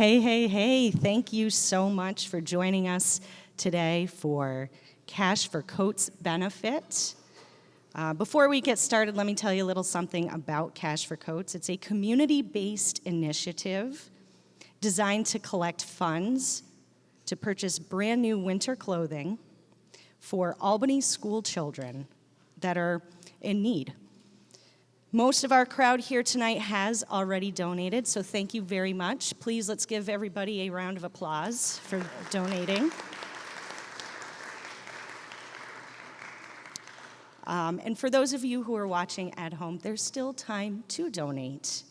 Hey, hey, hey, thank you so much for joining us today for Cash for Coats benefit. Before we get started, let me tell you a little something about Cash for Coats. It's a community-based initiative designed to collect funds to purchase brand new winter clothing for Albany school children that are in need. Most of our crowd here tonight has already donated, so thank you very much. Please, let's give everybody a round of applause for donating. And for those of you who are watching at home, there's still time to donate.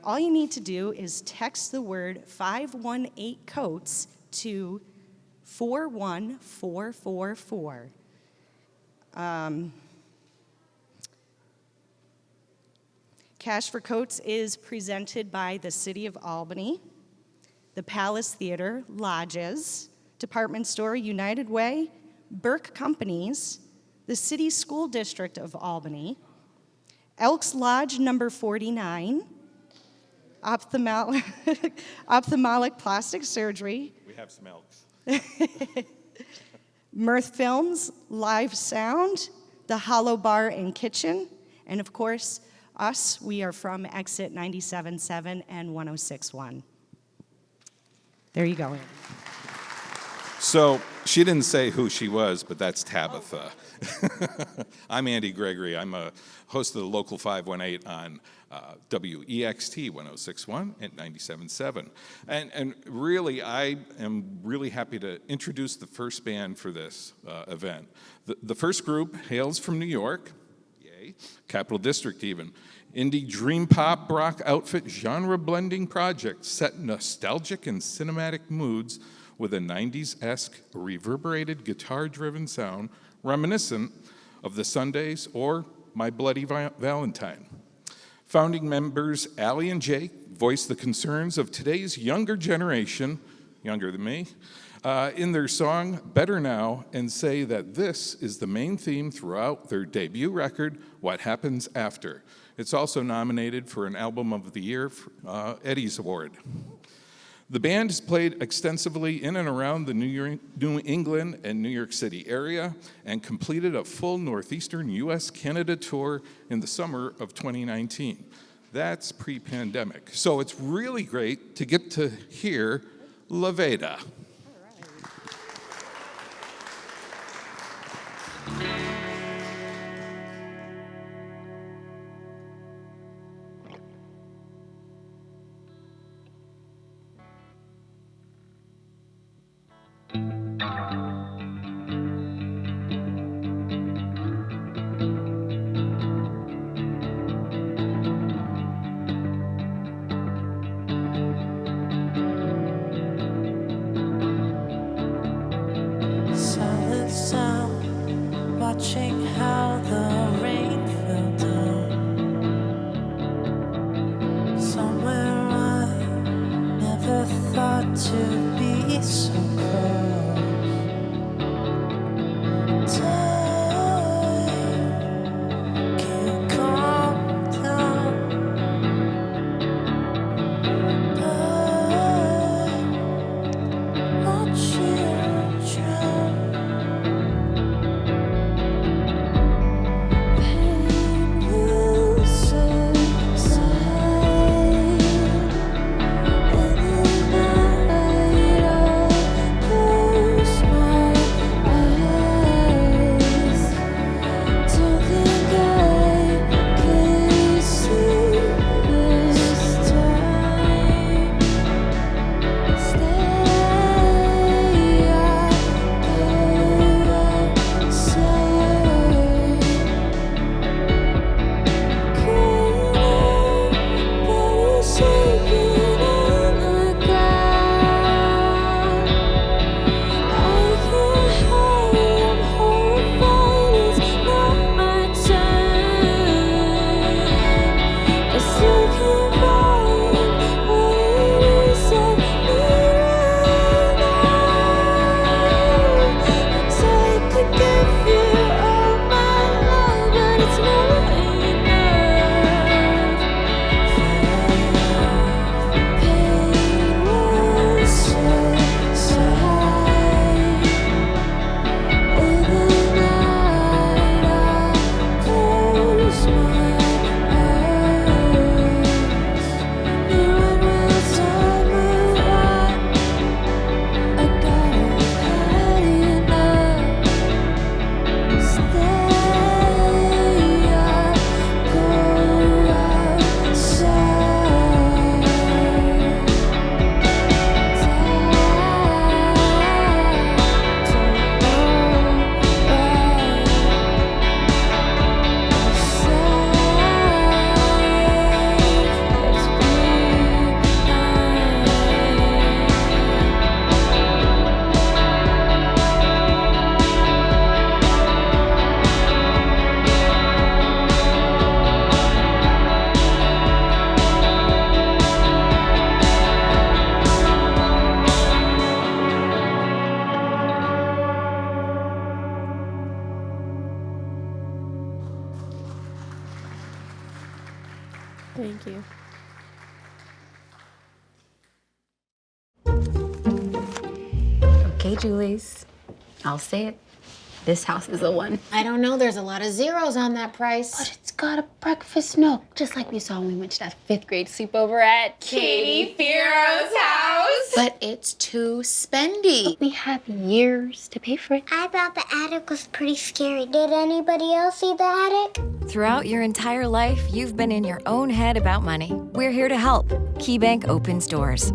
All you need to do is text the word 518 coats to 41444. Cash for Coats is presented by the City of Albany, the Palace Theater, Lodges, Department Store, United Way, Burke Companies, the City School District of Albany, Elks Lodge number 49, Ophthalmic Plastic Surgery. We have some Elks. Mirth Films, Live Sound, the Hollow Bar and Kitchen, and of course, us. We are from exit 97.7 and 106.1. There you go. So she didn't say who she was, but that's Tabitha. I'm Andy Gregory. I'm a host of the Local 518 on WEXT 106.1 and 97.7. And really, I am really happy to introduce the first band for this event. The first group hails from New York, yay, Capital District even. Indie dream pop rock outfit genre blending project set in nostalgic and cinematic moods with a 90s-esque reverberated guitar-driven sound reminiscent of the Sundays or My Bloody Valentine. Founding members Allie and Jake voice the concerns of today's younger generation, younger than me, in their song Better Now, and say that this is the main theme throughout their debut record, What Happens After. It's also nominated for an Album of the Year Eddie's Award. The band has played extensively in and around the New England and New York City area and completed a full Northeastern US-Canada tour in the summer of 2019. That's pre-pandemic. So it's really great to get to hear Laveda. Watching how the rain fell down somewhere I never thought to be so close. Time can't calm down, but watch you drown. Thank you. Okay, Julies, I'll say it. This house is a one. I don't know. There's a lot of zeros on that price. But it's got a breakfast nook, just like we saw when we went to that 5th grade sleepover at Katie Firo's house. But it's too spendy. We have years to pay for it. I thought the attic was pretty scary. Did anybody else see the attic? Throughout your entire life, you've been in your own head about money. We're here to help. KeyBank opens doors.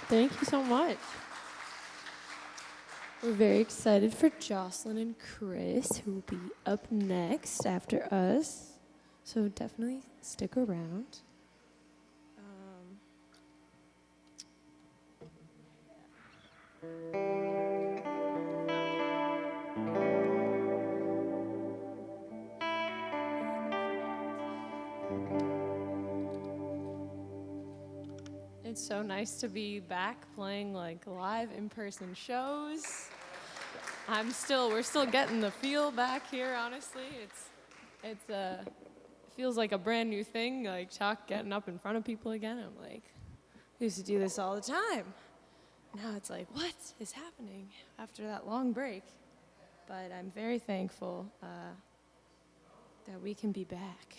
Thank you so much. We're very excited for Jocelyn and Chris, who will be up next after us. So definitely stick around. It's so nice to be back playing like live in-person shows. We're still getting the feel back here, honestly. It feels like a brand new thing, like Chuck getting up in front of people again. I'm like, I used to do this all the time. Now it's like, what is happening after that long break? But I'm very thankful that we can be back.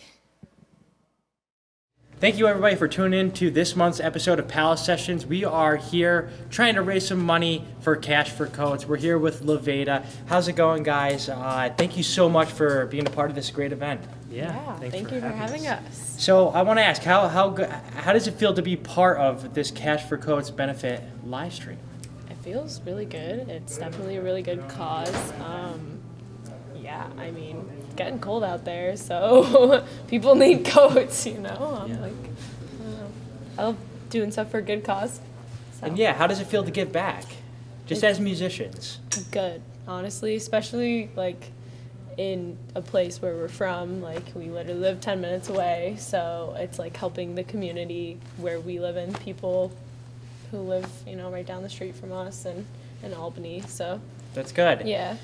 Thank you, everybody, for tuning in to this month's episode of Palace Sessions. We are here trying to raise some money for Cash for Coats. We're here with Laveda. How's it going, guys? Thank you so much for being a part of this great event. Thank you for having us. So I want to ask, how does it feel to be part of this Cash for Coats benefit live stream? It feels really good. It's definitely a really good cause. I mean, it's getting cold out there, so people need coats, you know? I love doing stuff for a good cause. So. And how does it feel to give back? Just as musicians. Good, honestly, especially like in a place where we're from. Like, we literally live 10 minutes away, so it's like helping the community where we live in, people who live, right down the street from us and in Albany, so. That's good. Yeah.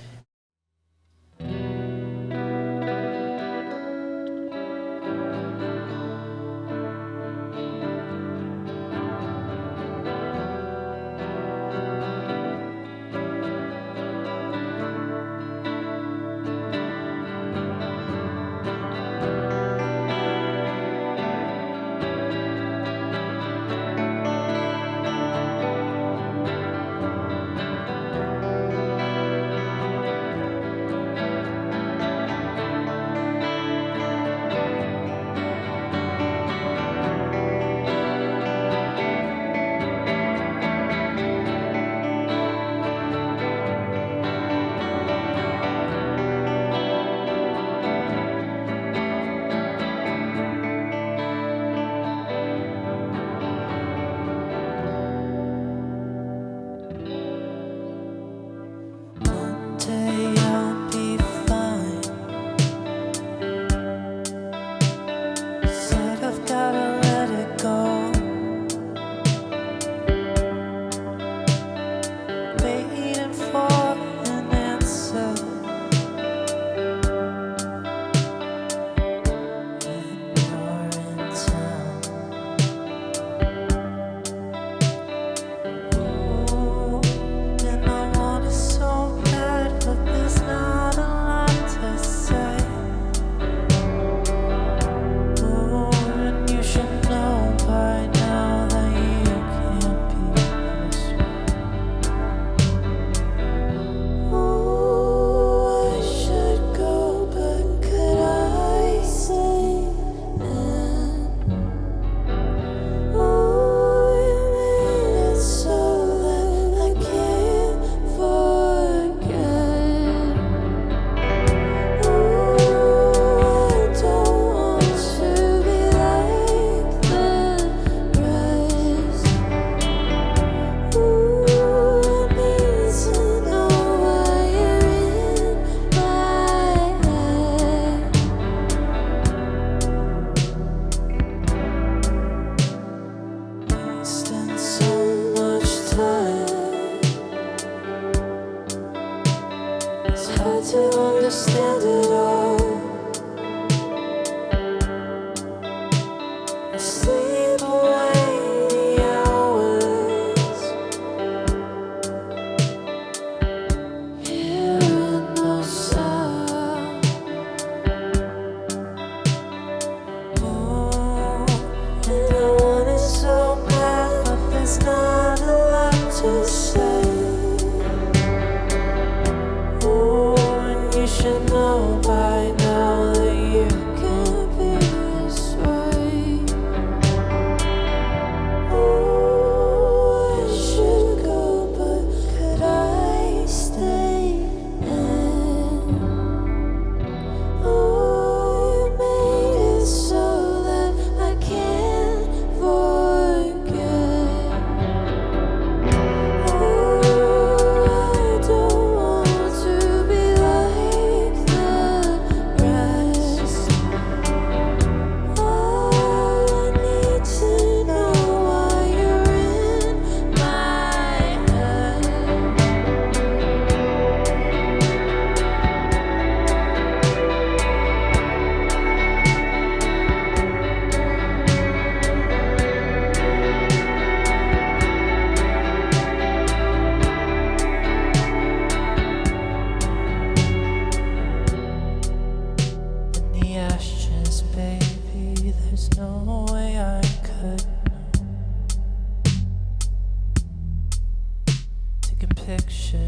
Should know by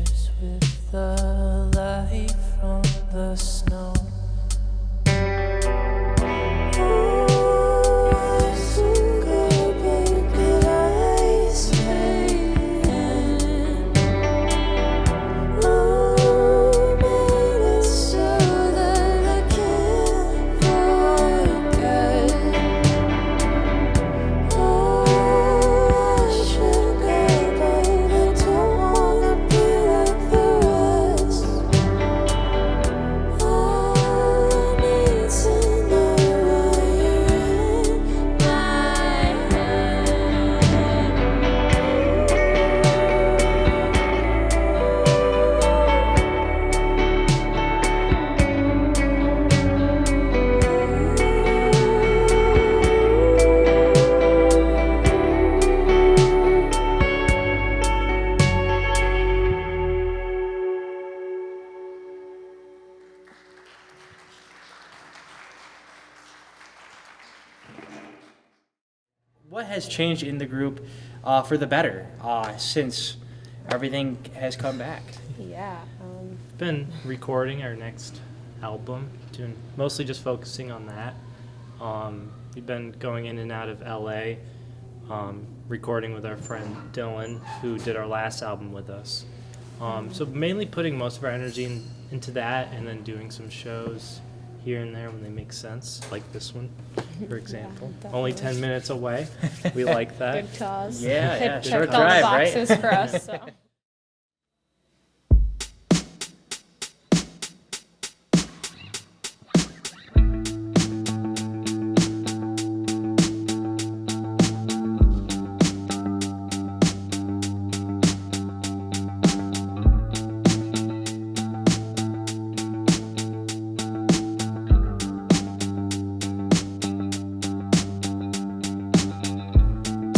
pictures with the light from the snow. What has changed in the group for the better since everything has come back? Yeah. Been recording our next album, mostly just focusing on that. We've been going in and out of LA, recording with our friend Dylan, who did our last album with us. So mainly putting most of our energy into that, and then doing some shows here and there when they make sense, like this one, for example. Only 10 minutes away. We like that. Good cause. Yeah, Checked short all drive, the right? boxes for us. So.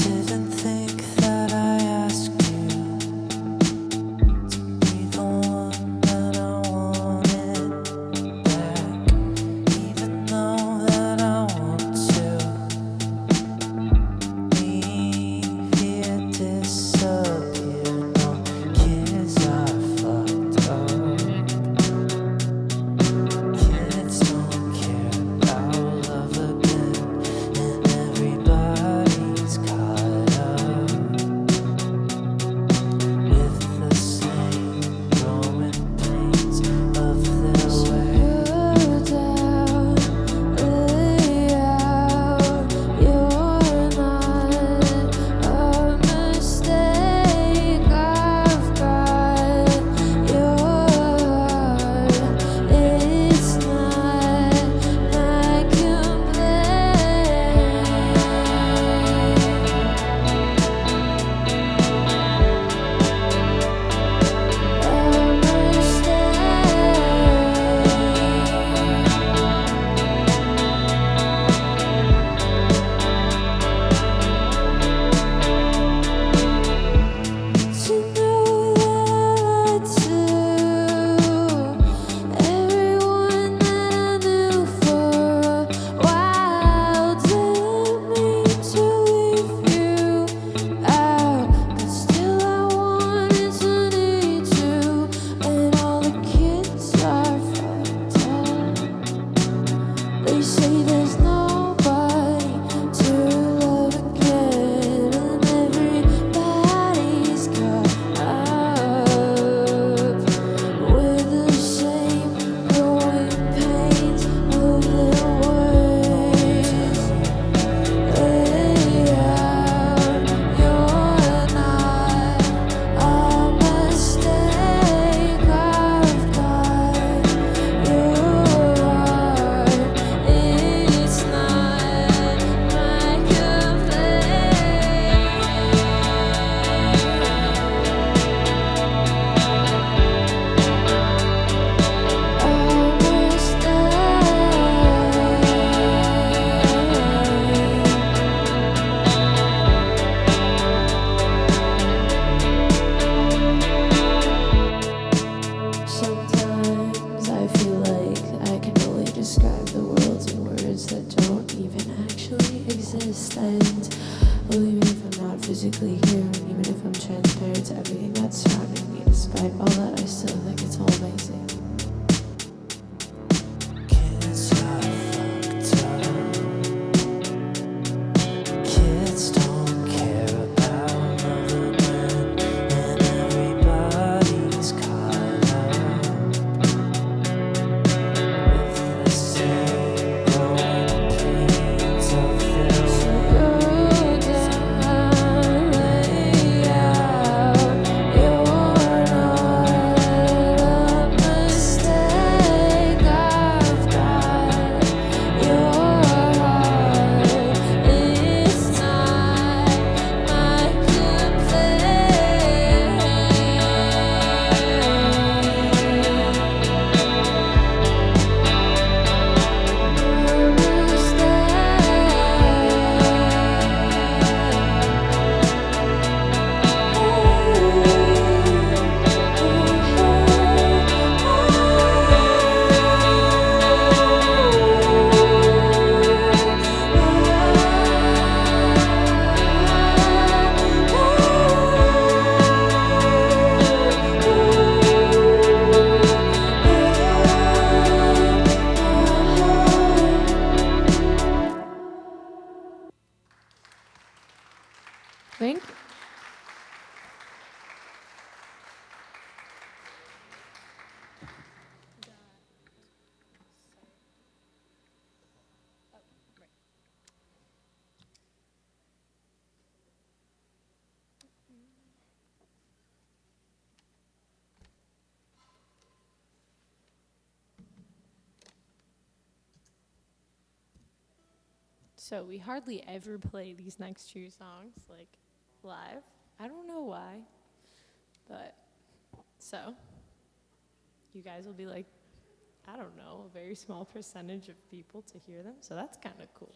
Didn't think that I asked you but I still think it's all basic. Kids are fucked up. Kids don't care about other men, and everybody's caught up with the same growing pains of their own. Lay out, you're not a mistake. I've got your heart. It's not my Thank you. So we hardly ever play these next two songs like live. I don't know why, but so you guys will be like, I don't know, a very small percentage of people to hear them. So that's kind of cool.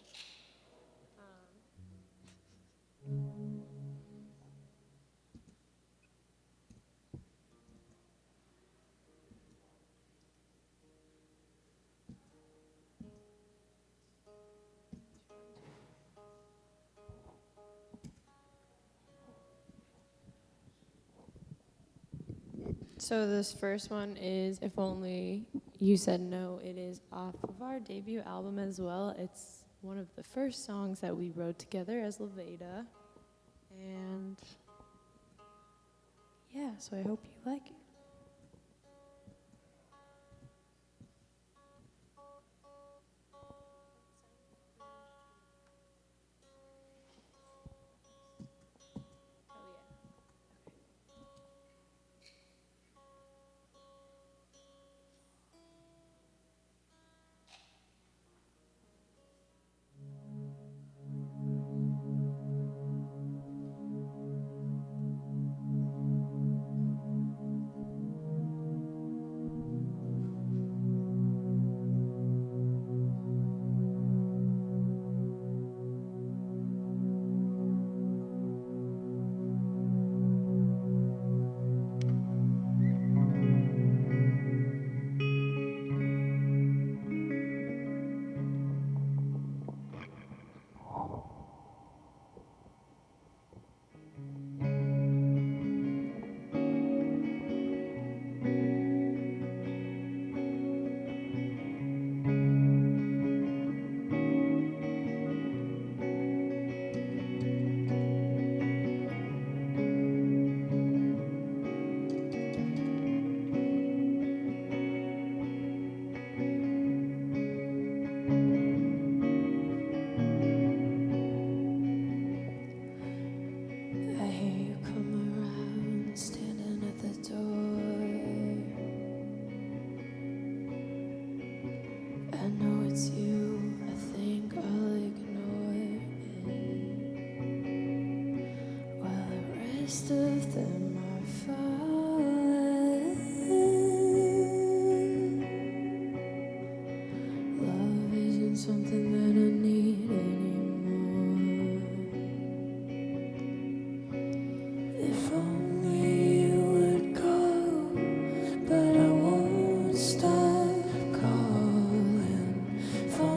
So this first one is If Only You Said No. It is off of our debut album as well. It's one of the first songs that we wrote together as Laveda. And yeah, so I hope you like it. Stop calling for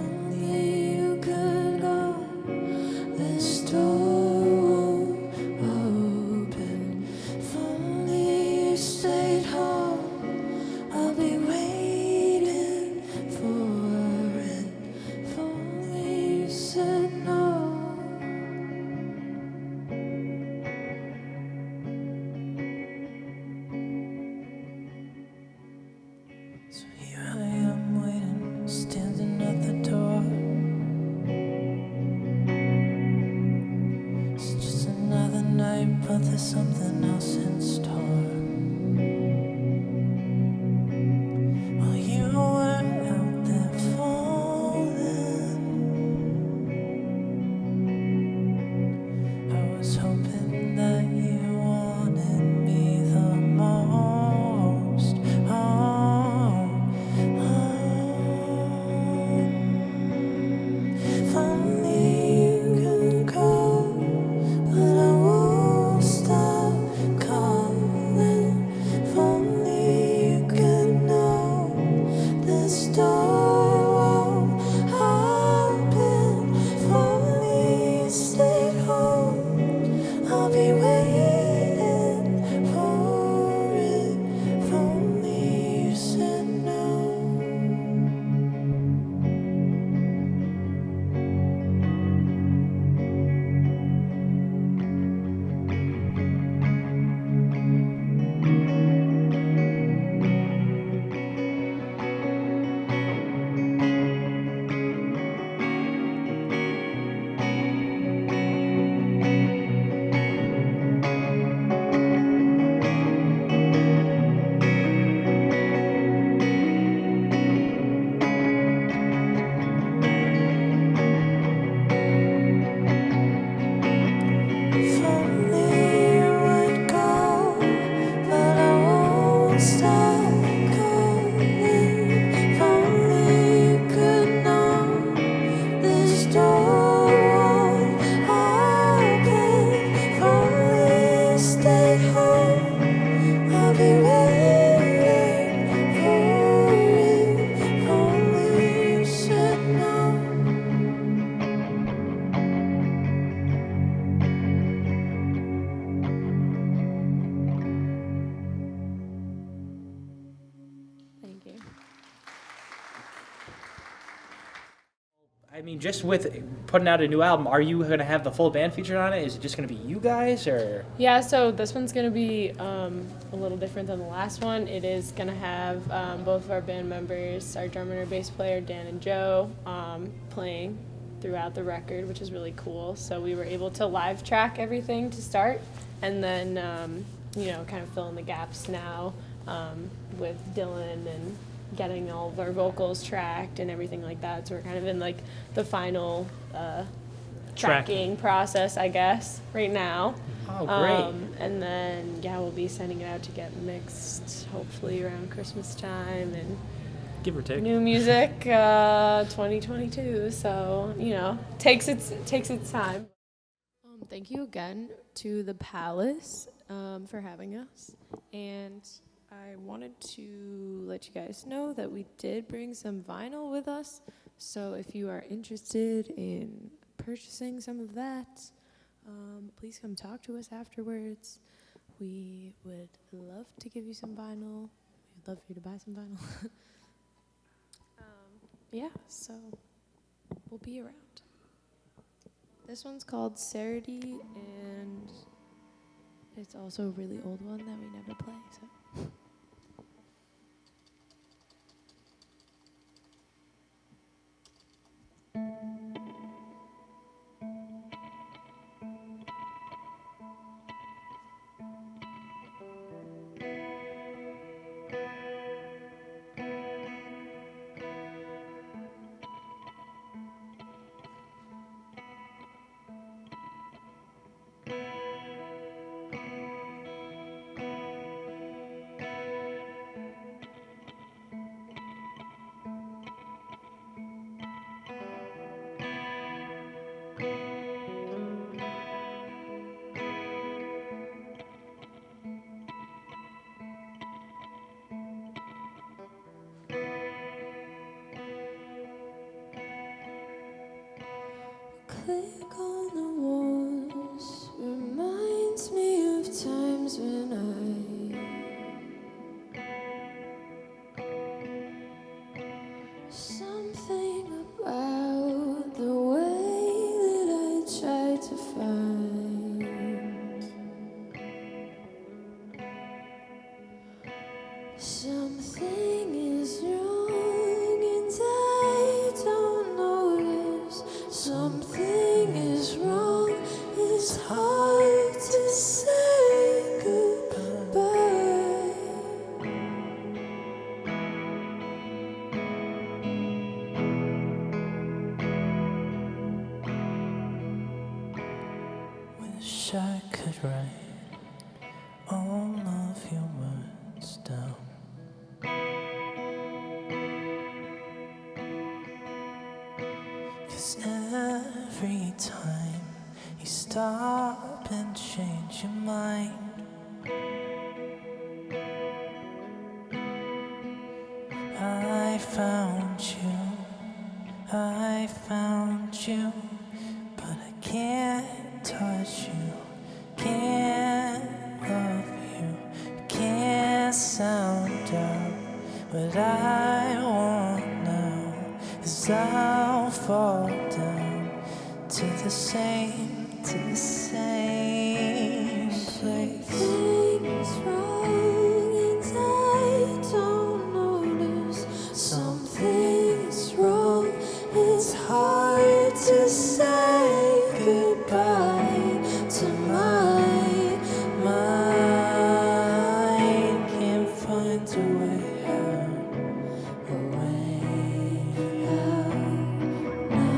I mean, just with putting out a new album, are you going to have the full band featured on it? Is it just going to be you guys, or? Yeah, so this one's going to be a little different than the last one. It is going to have both of our band members, our drummer and our bass player, Dan and Joe, playing throughout the record, which is really cool. So we were able to live track everything to start, and then, kind of fill in the gaps now with Dylan and getting all of our vocals tracked and everything like that. So we're kind of in like the final tracking process, I guess, right now. Oh, great. And then, we'll be sending it out to get mixed hopefully around Christmas time, and Give or take. new music 2022. So, takes its time. Thank you again to the Palace for having us. And I wanted to let you guys know that we did bring some vinyl with us. So if you are interested in purchasing some of that, please come talk to us afterwards. We would love to give you some vinyl. We'd love for you to buy some vinyl. So we'll be around. This one's called Sarity, and it's also a really old one that we never play. So. Click on the walls reminds me of times when something about the way that I tried to find something is wrong and I don't notice. Something is wrong, it's hard to say goodbye. Wish I could write all of your words down. Cause every time you stop and change your mind, I found you, but I can't touch you, can't love you, can't sound out what I want now, 'cause I'll fall down to the same place. Something's wrong and I don't notice. Something's wrong, it's hard to say goodbye to my mind. Can't find a way out, a way out now.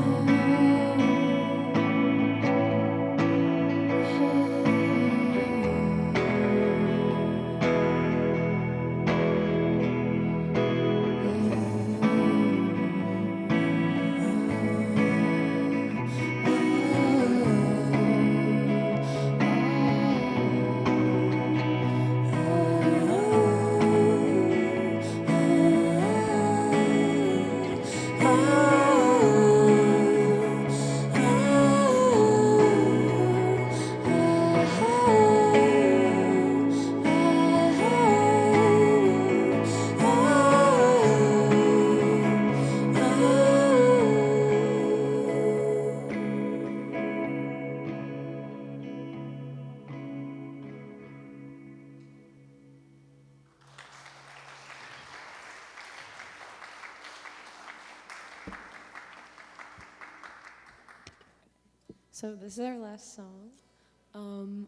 So this is our last song.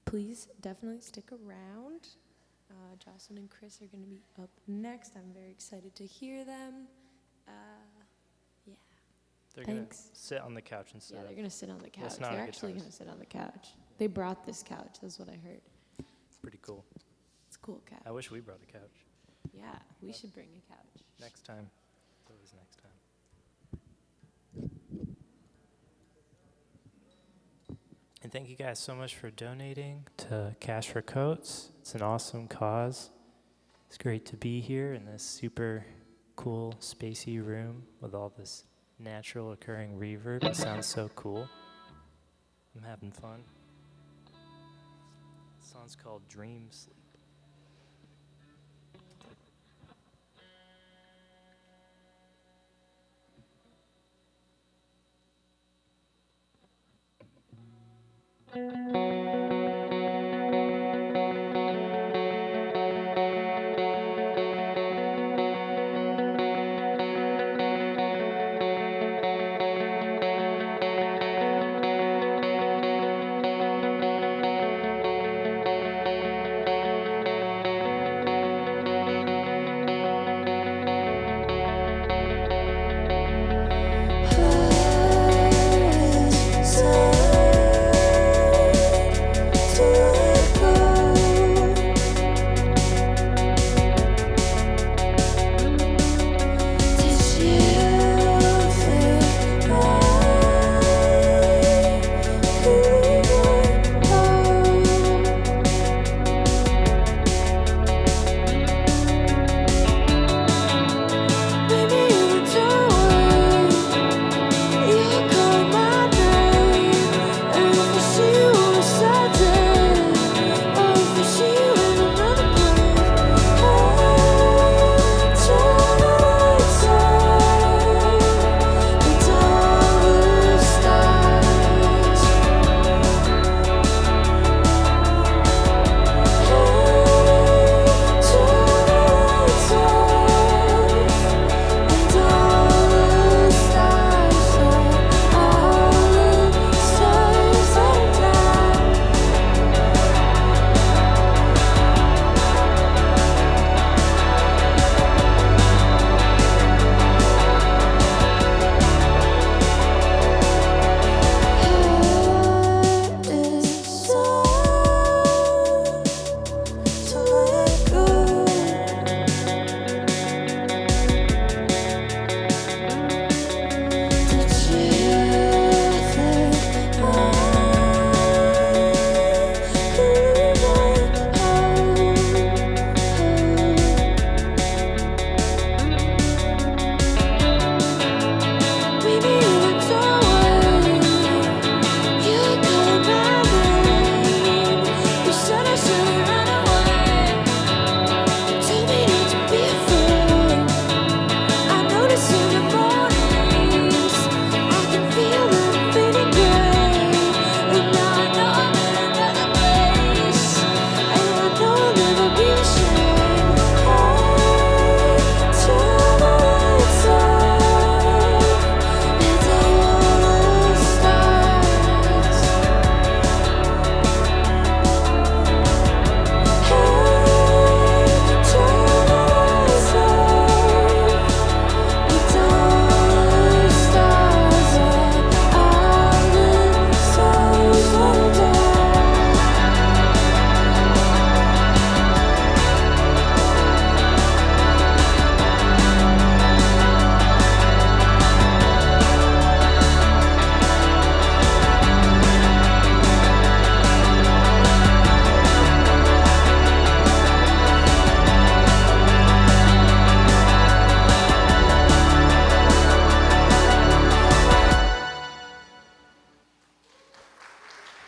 Please definitely stick around. Jocelyn and Chris are going to be up next. I'm very excited to hear them. Yeah. They're going to Thanks. sit on the couch instead. Yeah, they're going to sit on the couch. It's not They're a actually guitarist. going to sit on the couch. They brought this couch, that's what I heard. Pretty cool. It's a cool couch. I wish we brought a couch. Yeah, we should bring a couch. Next time. It's always next time. And thank you guys so much for donating to Cash for Coats. It's an awesome cause. It's great to be here in this super cool, spacey room with all this natural occurring reverb. It sounds so cool. I'm having fun. The song's called Dream Sleep.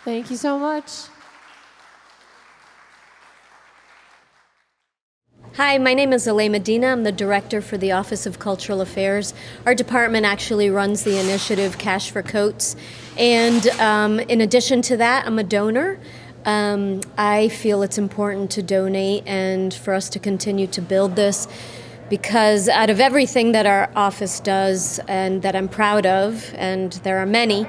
Thank you so much. Hi, my name is Alay Medina. I'm the director for the Office of Cultural Affairs. Our department actually runs the initiative Cash for Coats. And in addition to that, I'm a donor. I feel it's important to donate and for us to continue to build this, because out of everything that our office does and that I'm proud of, and there are many,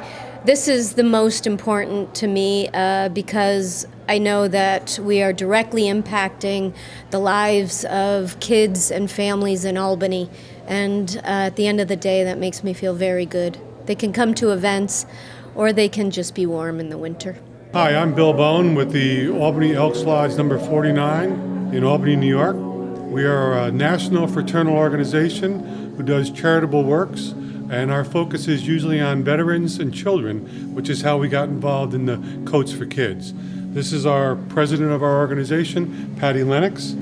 This is the most important to me because I know that we are directly impacting the lives of kids and families in Albany. And at the end of the day, that makes me feel very good. They can come to events or they can just be warm in the winter. Hi, I'm Bill Bone with the Albany Elks Lodge number 49 in Albany, New York. We are a national fraternal organization who does charitable works, and our focus is usually on veterans and children, which is how we got involved in the Coats for Kids. This is our president of our organization, Patty Lennox.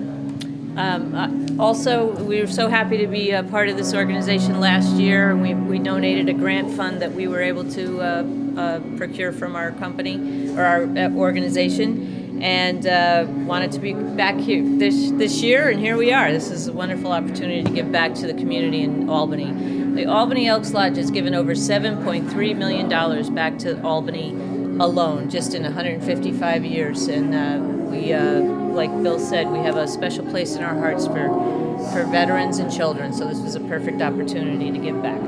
Also, we were so happy to be a part of this organization last year, and we donated a grant fund that we were able to procure from our company or our organization, and wanted to be back here this year, and here we are. This is a wonderful opportunity to give back to the community in Albany. The Albany Elks Lodge has given over $7.3 million back to Albany alone, just in 155 years, and we, like Bill said, we have a special place in our hearts for veterans and children, so this was a perfect opportunity to give back.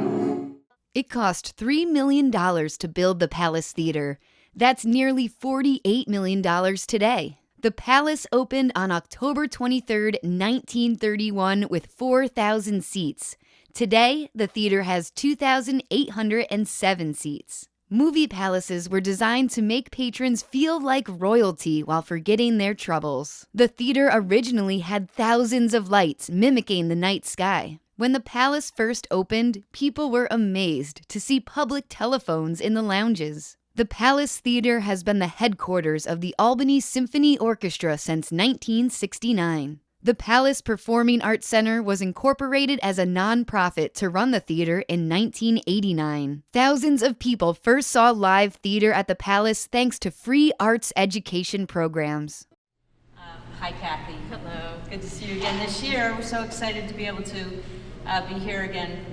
It cost $3 million to build the Palace Theater. That's nearly $48 million today. The Palace opened on October 23, 1931, with 4,000 seats. Today, the theater has 2,807 seats. Movie palaces were designed to make patrons feel like royalty while forgetting their troubles. The theater originally had thousands of lights mimicking the night sky. When the palace first opened, people were amazed to see public telephones in the lounges. The Palace Theater has been the headquarters of the Albany Symphony Orchestra since 1969. The Palace Performing Arts Center was incorporated as a nonprofit to run the theater in 1989. Thousands of people first saw live theater at the Palace thanks to free arts education programs. Hi, Kathy. Hello. Good to see you again this year. We're so excited to be able to be here again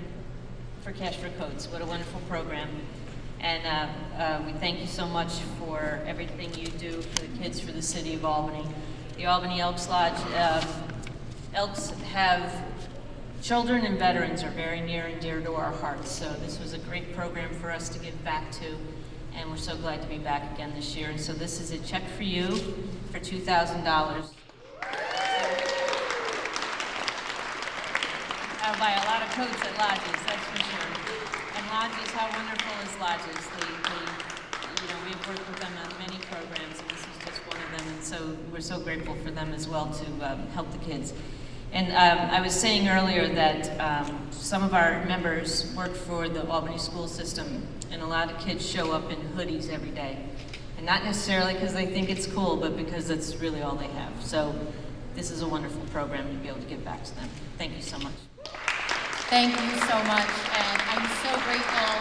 for Cash for Coats. What a wonderful program. And we thank you so much for everything you do for the kids, for the city of Albany. The Albany Elks Lodge, Elks have children and veterans are very near and dear to our hearts. So this was a great program for us to give back to, and we're so glad to be back again this year. And so this is a check for you for $2,000. I'll buy a lot of coats at lodges, that's for sure. And lodges, how wonderful is lodges? We've worked with them on many programs, and this is just one of them, and so we're so grateful for them as well to help the kids. And I was saying earlier that some of our members work for the Albany school system, and a lot of kids show up in hoodies every day. And not necessarily because they think it's cool, but because that's really all they have. So this is a wonderful program to be able to give back to them. Thank you so much. Thank you so much, and I'm so grateful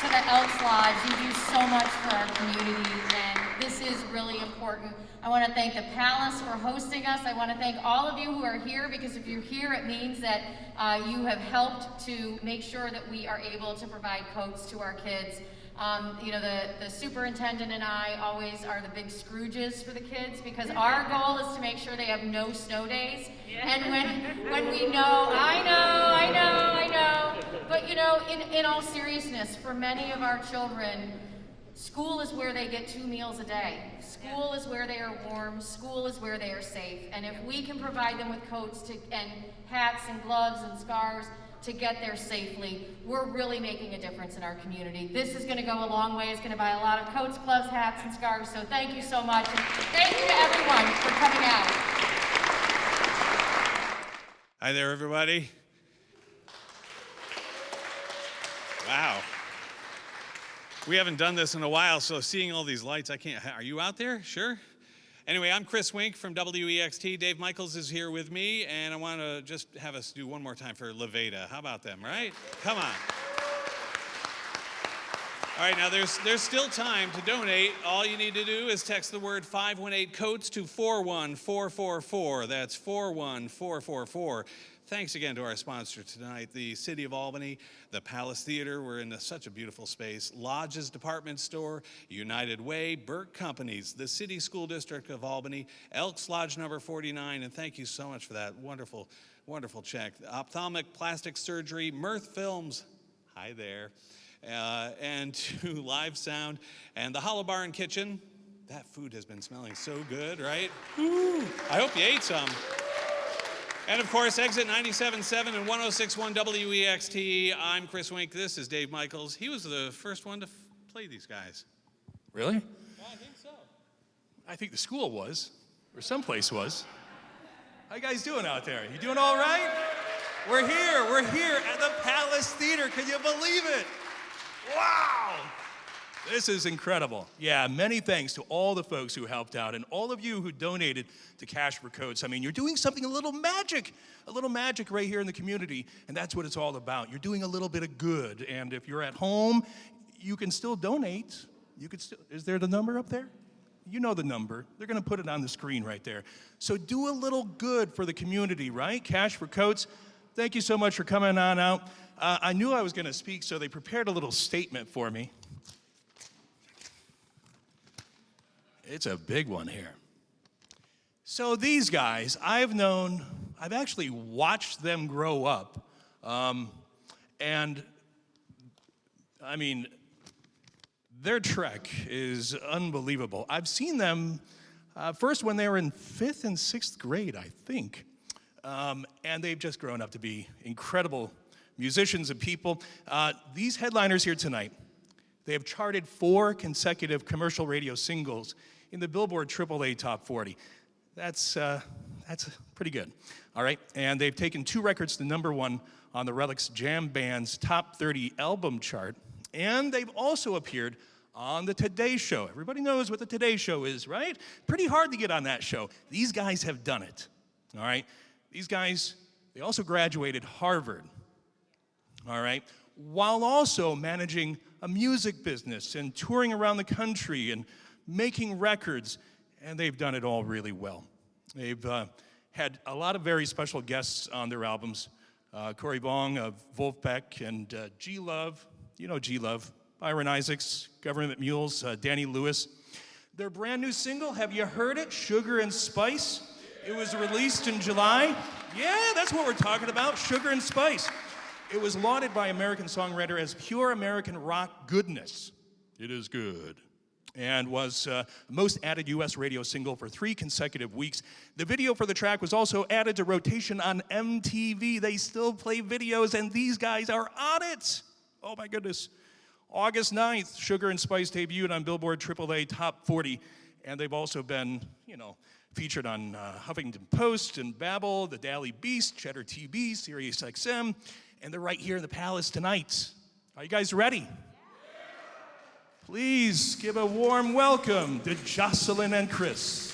to the Elks Lodge. You do so much for our community, and this is really important. I want to thank the Palace for hosting us. I want to thank all of you who are here, because if you're here, it means that you have helped to make sure that we are able to provide coats to our kids. The superintendent and I always are the big Scrooges for the kids, because our goal is to make sure they have no snow days. Yeah. And when we know, I know, but in all seriousness, for many of our children, school is where they get 2 meals a day. School is where they are warm. School is where they are safe. And if we can provide them with coats and hats and gloves and scarves to get there safely, we're really making a difference in our community. This is going to go a long way. It's going to buy a lot of coats, gloves, hats, and scarves. So thank you so much. And thank you to everyone for coming out. Hi there, everybody. Wow. We haven't done this in a while, so seeing all these lights, I can't. Are you out there? Sure. Anyway, I'm Chris Wink from WEXT. Dave Michaels is here with me, and I want to just have us do one more time for Laveda. How about them, right? Come on. All right, now there's still time to donate. All you need to do is text the word 518-COATS to 41444. That's 41444. Thanks again to our sponsor tonight, the City of Albany, the Palace Theater. We're in such a beautiful space. Lodge's Department Store, United Way, Burke Companies, the City School District of Albany, Elks Lodge number 49, and thank you so much for that wonderful, wonderful check. Ophthalmic Plastic Surgery, Mirth Films, hi there. and to Live Sound and the Hollow Bar and Kitchen. That food has been smelling so good, right? Ooh, I hope you ate some. And of course, Exit 97.7 and 106.1 WEXT. I'm Chris Wink. This is Dave Michaels. He was the first one to play these guys. Really? Yeah, I think so. I think the school was, or someplace was. How you guys doing out there? You doing all right? We're here at the Palace Theater. Can you believe it? Wow! This is incredible. Yeah, many thanks to all the folks who helped out and all of you who donated to Cash for Coats. I mean, you're doing something, a little magic right here in the community, and that's what it's all about. You're doing a little bit of good, and if you're at home, you can still donate. Is there the number up there? You know the number. They're going to put it on the screen right there. So do a little good for the community, right? Cash for Coats. Thank you so much for coming on out. I knew I was going to speak, so they prepared a little statement for me. It's a big one here. So these guys, I've actually watched them grow up. And I mean, their trek is unbelievable. I've seen them first when they were in 5th and 6th grade, I think. And they've just grown up to be incredible musicians and people. These headliners here tonight, they have charted 4 consecutive commercial radio singles in the Billboard AAA Top 40. That's pretty good, all right? And they've taken 2 records to #1 on the Relix Jambands Top 30 album chart. And they've also appeared on the Today Show. Everybody knows what the Today Show is, right? Pretty hard to get on that show. These guys have done it, all right? These guys, they also graduated Harvard, all right? While also managing a music business and touring around the country and making records, and they've done it all really well. They've had a lot of very special guests on their albums. Cory Wong of Vulfpeck and G-Love, you know G-Love, Byron Isaacs, Gov't Mules, Danny Lewis. Their brand new single, have you heard it? Sugar and Spice. It was released in July. Yeah, that's what we're talking about, Sugar and Spice. It was lauded by American Songwriter as pure American rock goodness. It is good. And was the most added U.S. radio single for 3 consecutive weeks. The video for the track was also added to rotation on MTV. They still play videos, and these guys are on it. Oh, my goodness. August 9th, Sugar and Spice debuted on Billboard AAA Top 40, and they've also been, featured on Huffington Post and Baeble, The Daily Beast, Cheddar TV, Sirius XM, and they're right here in the Palace tonight. Are you guys ready? Please give a warm welcome to Jocelyn and Chris.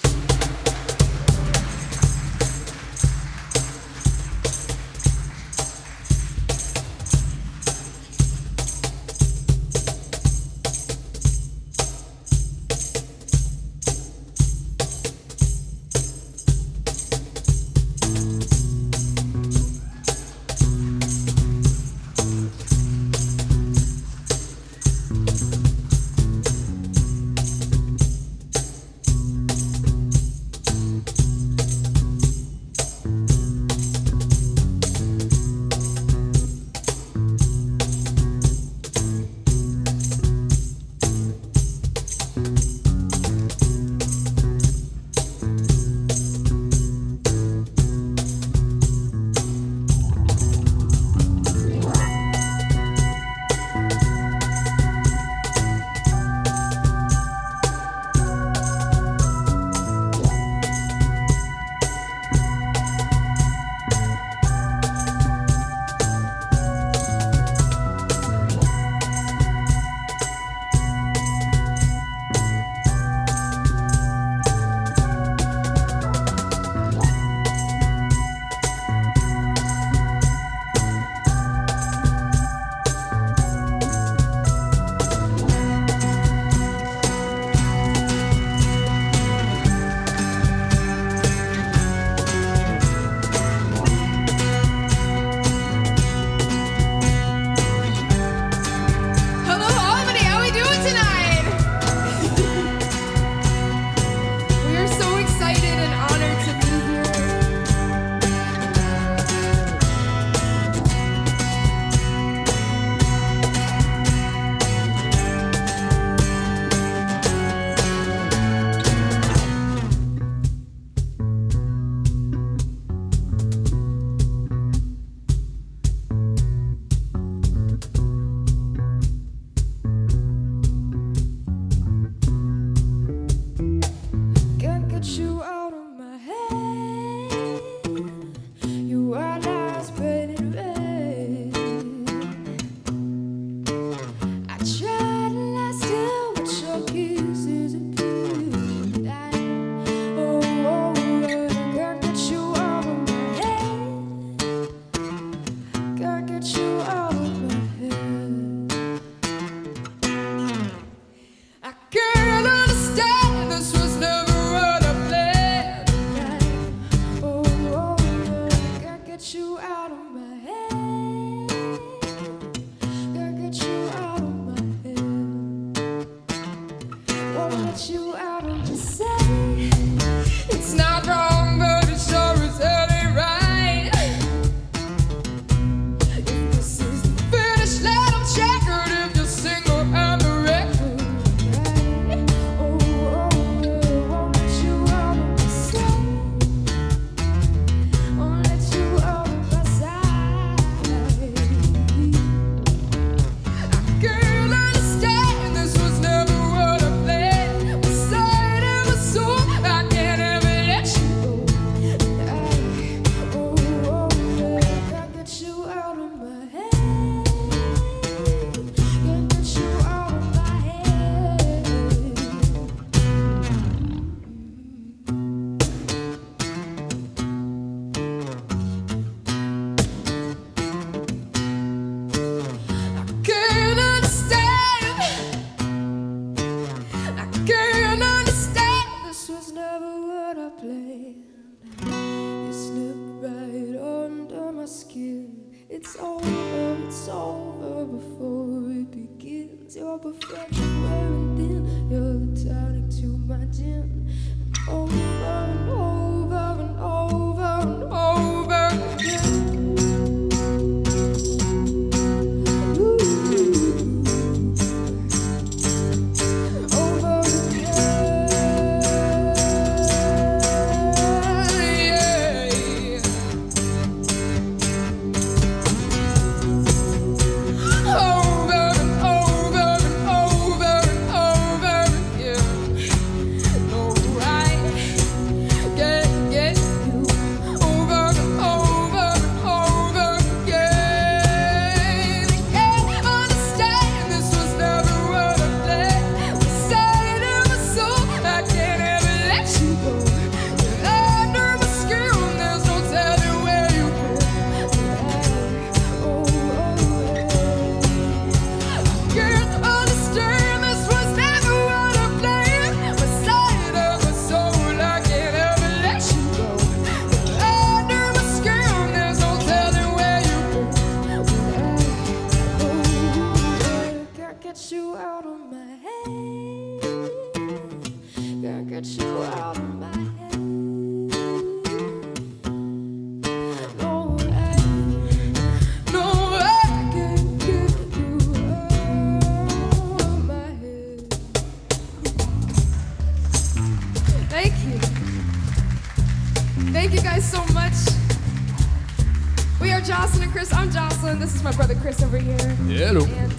Jocelyn and Chris. I'm Jocelyn. This is my brother Chris over here. Hello. And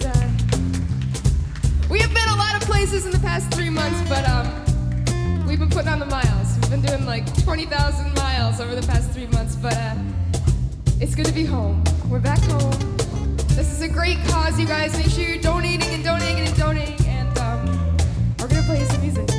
we have been a lot of places in the past 3 months, but we've been putting on the miles. We've been doing like 20,000 miles over the past 3 months, but it's good to be home. We're back home. This is a great cause, you guys. Make sure you're donating and donating and donating, and we're gonna play some music.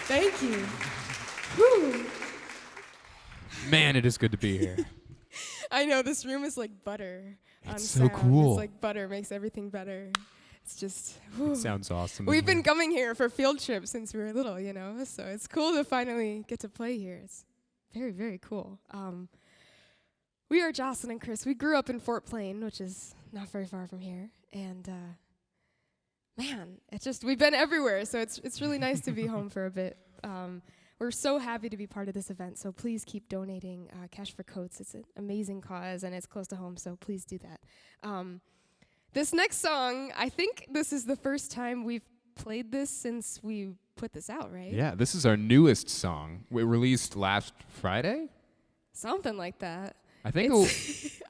Thank you. Whew. Man, it is good to be here. I know, this room is like butter. On It's so sound. cool. It's like butter makes everything better. It's just. It sounds awesome. We've been coming here for field trips since we were little, you know, so it's cool to finally get to play here. It's very, very cool. We are Jocelyn and Chris. We grew up in Fort Plain, which is not very far from here, and man, it's just, we've been everywhere, so it's really nice to be home for a bit. We're so happy to be part of this event, so please keep donating cash for coats. It's an amazing cause, and it's close to home, so please do that. This next song, I think this is the first time we've played this since we put this out, right? Yeah, this is our newest song. We released last Friday? Something like that. I think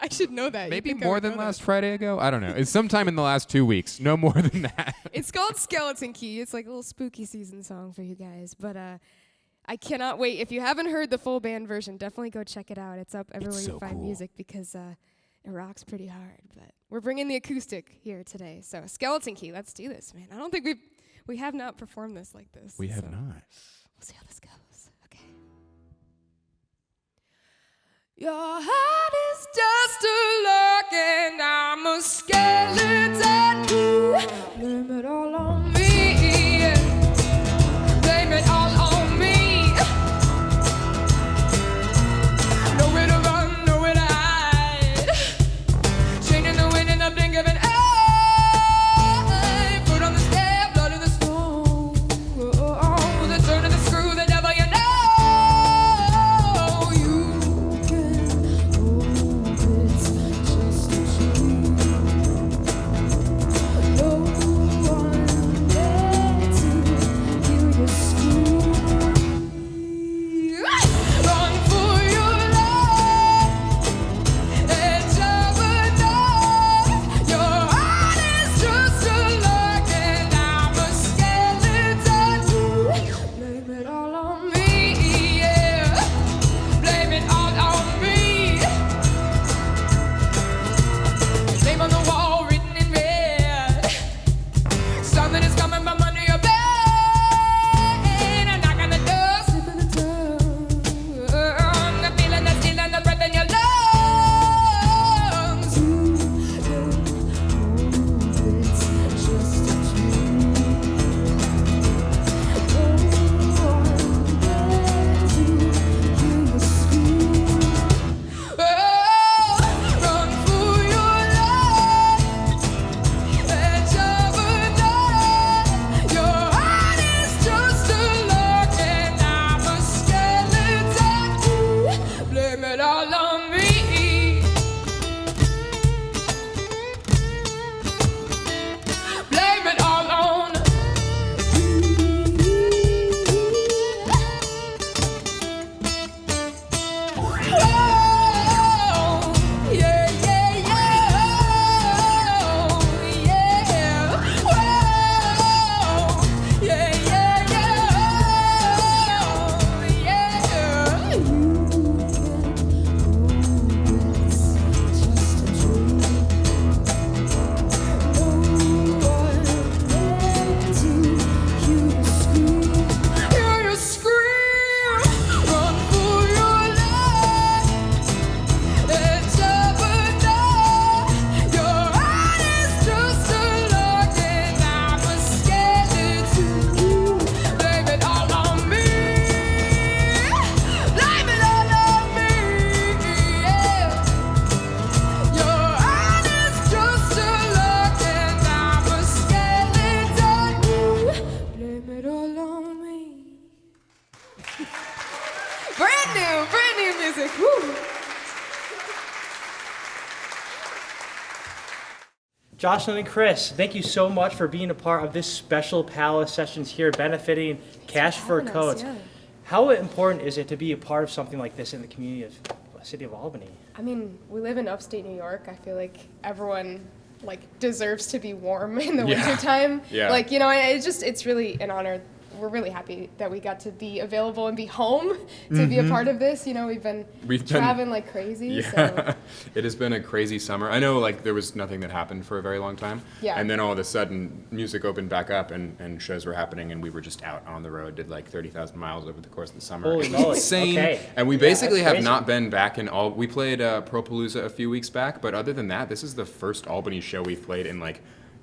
I should know that. maybe You'd think I more would than know that. last Friday ago. I don't know. It's sometime in the last 2 weeks. No more than that. It's called Skeleton Key. It's like a little spooky season song for you guys. But I cannot wait. If you haven't heard the full band version, definitely go check it out. It's up everywhere so you find cool. music because it rocks pretty hard. But we're bringing the acoustic here today. So Skeleton Key, let's do this, man. I don't think we have not performed this like this. We have so not. We'll see how this goes. Okay. Your heart is just a lock and I'm a skeleton. Blame it all on me. Blame it all on me. Nowhere to run, nowhere to hide. Chained in the wind and the blink of an eye. Foot on the scale, blood in the stone. The turn of the screw, the devil you know. Brand new music. Woo. Jocelyn and Chris, thank you so much for being a part of this special Palace Sessions here benefiting Cash for Coats. Yeah. How important is it to be a part of something like this in the community of the city of Albany? I mean, we live in upstate New York. I feel like everyone deserves to be warm in the wintertime. Yeah. It's really an honor. We're really happy that we got to be available and be home to be a part of this. We've been traveling like crazy. Yeah, So. It has been a crazy summer. I know there was nothing that happened for a very long time. Yeah. And then all of a sudden, music opened back up and shows were happening, and we were just out on the road, did 30,000 miles over the course of the summer. Holy It was moly. insane. Okay. And we basically that's have crazy. not been back in all. We played Propalooza a few weeks back, but other than that, this is the first Albany show we've played in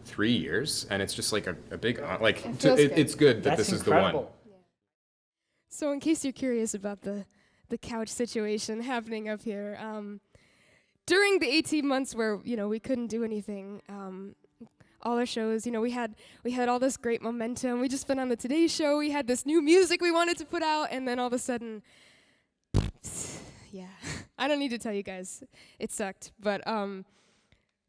3 years, and it's just a big it's good that That's this is incredible. the one. So in case you're curious about the couch situation happening up here, during the 18 months where we couldn't do anything, all our shows, we had all this great momentum. We just been on the Today Show. We had this new music we wanted to put out, and then all of a sudden, yeah, I don't need to tell you guys, it sucked. But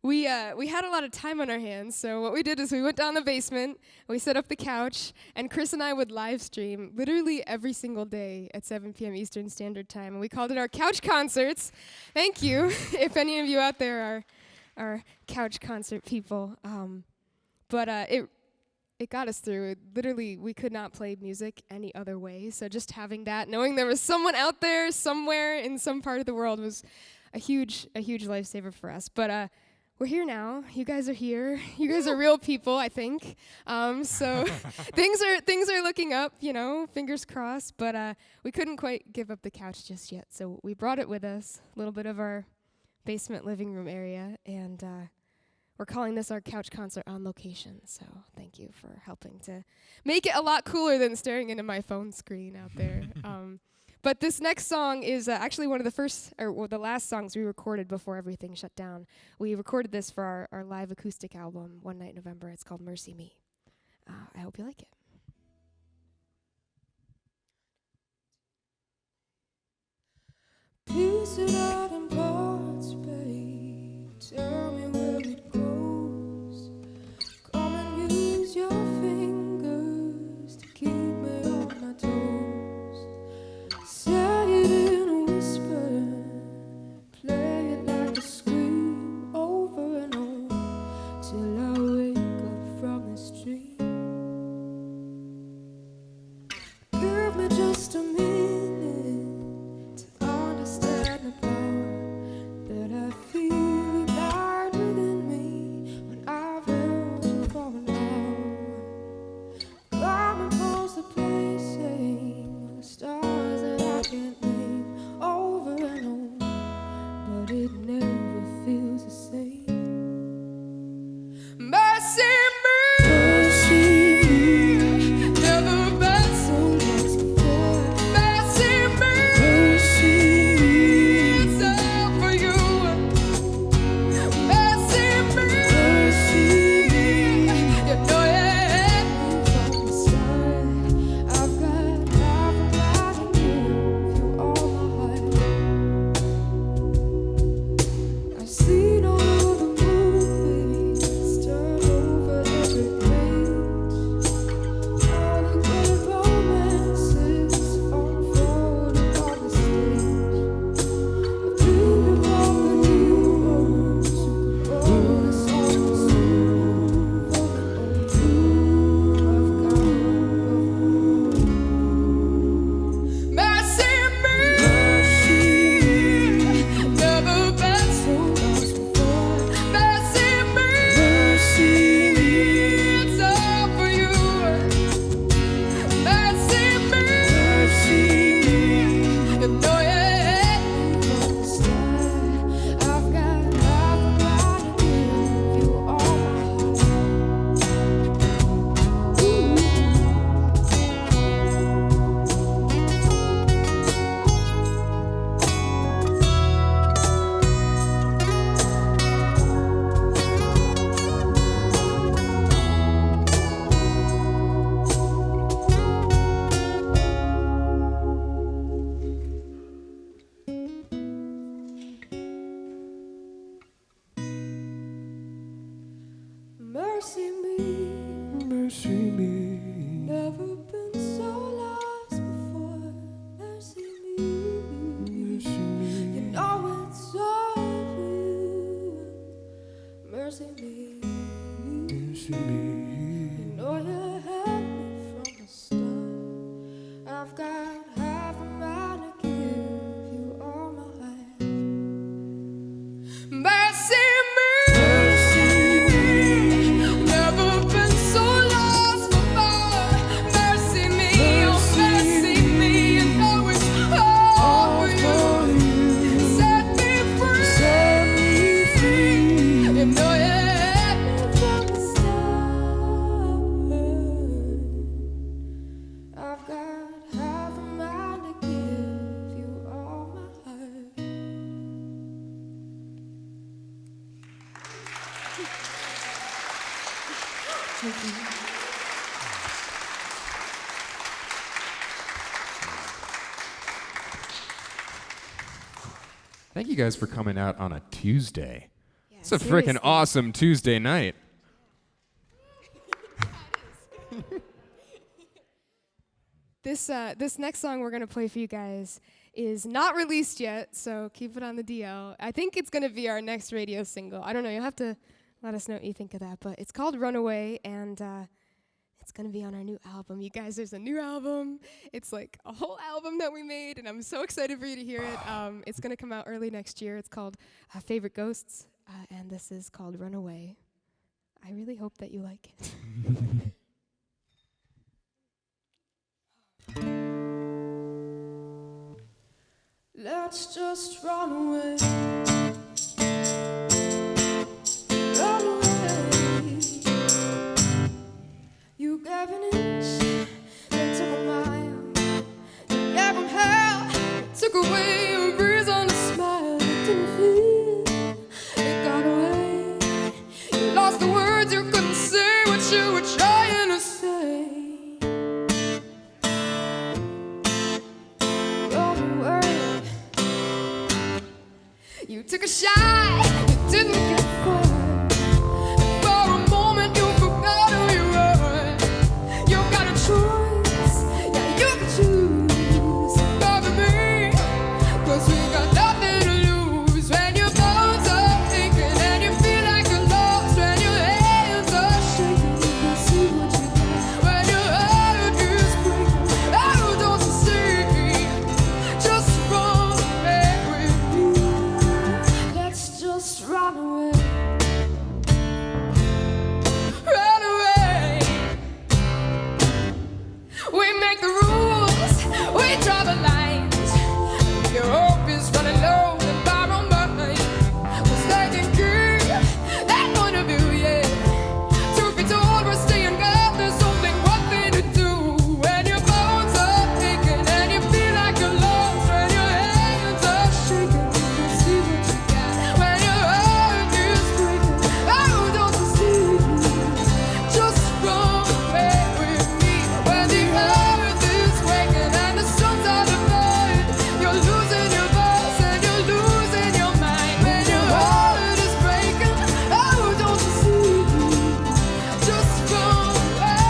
we had a lot of time on our hands, so what we did is we went down the basement, we set up the couch, and Chris and I would live stream literally every single day at 7 p.m. Eastern Standard Time, and we called it our couch concerts. Thank you, if any of you out there are couch concert people. But it got us through. Literally, we could not play music any other way, so just having that, knowing there was someone out there somewhere in some part of the world was a huge lifesaver for us. But we're here now. You guys are here. You guys are real people, I think. So things are looking up, fingers crossed. But we couldn't quite give up the couch just yet. So we brought it with us, a little bit of our basement living room area, and we're calling this our couch concert on location. So thank you for helping to make it a lot cooler than staring into my phone screen out there. But this next song is actually one of the last songs we recorded before everything shut down. We recorded this for our live acoustic album, One Night in November. It's called Mercy Me. I hope you like it. Piece it out in parts, babe. Tell me where it goes. Come and use your fingers to keep me on my toes. Say it in a whisper, play it like a scream over and over till I wake up from this dream. Give me just a minute to understand the power that I feel larger than me when I've held you for an hour. Come and pause the placing the stars that I can't name over and over, but it never feels the same. Mercy me, mercy me, never been so lost before. Mercy me, mercy me, it's all for you. Mercy me, mercy me, you know you had me from the start. I've got half a mind to give you all my heart. I've seen all of the movies, turn over every page. All the great romances unfolding on the stage. I've dreamed of all the heroes who could roll us all to sleep. I've got mercy me, never been so lost before. Mercy me, it's all for you. Mercy me, you know you had me from the start. I've got half a mind to give you all my mercy me, never been so lost before. Mercy me, you know it's all for you. Mercy me, you know you had me from the start. I've got half a mind to give you all my life. Mercy me, never been so lost before. Mercy me, oh mercy me, you know it's all for you. Set me free, you know you had me from the start. I've got half a mind to give you all my heart. Thank you. Thank you guys for coming out on a Tuesday. Yeah, It's a Seriously. freaking awesome Tuesday night. This next song we're gonna play for you guys is not released yet, so keep it on the DL. I think it's gonna be our next radio single. I don't know. You'll have to let us know what you think of that. But it's called "Runaway," and it's gonna be on our new album. You guys, there's a new album. It's like a whole album that we made, and I'm so excited for you to hear it. It's gonna come out early next year. It's called "Favorite Ghosts," and this is called "Runaway." I really hope that you like it. Let's just run away. Run away. You gave an inch, then took a mile. You gave 'em hell, took away a breeze on a smile. It didn't feel, it got away. You lost the words, you couldn't say what you were trying to say. You took a shot, you didn't get far. For a moment you forgot who you were. You got a choice, yeah, you can choose. Cover me, 'cause we got nothing to lose. When your bones are aching and you feel like you're lost. When your hands are shaking, you can see what you got. When your heart is breaking, oh, don't you see? Just run away with me. Let's just run away. Run away. We make the rules, we draw the lines. If your hope is running low, then borrow mine. 'Cause they can keep that point of view, yeah. Truth be told, we're staying good. There's only one thing to do. When your bones are aching and you feel like you're lost. When your hands are shaking, you can see what you got. When your heart is breaking, oh, don't you see? Just run away with me. When the earth is waking and the sun's out of light, you're losing your voice and you're losing your mind. When your heart is breaking, oh, don't you see? Just run away.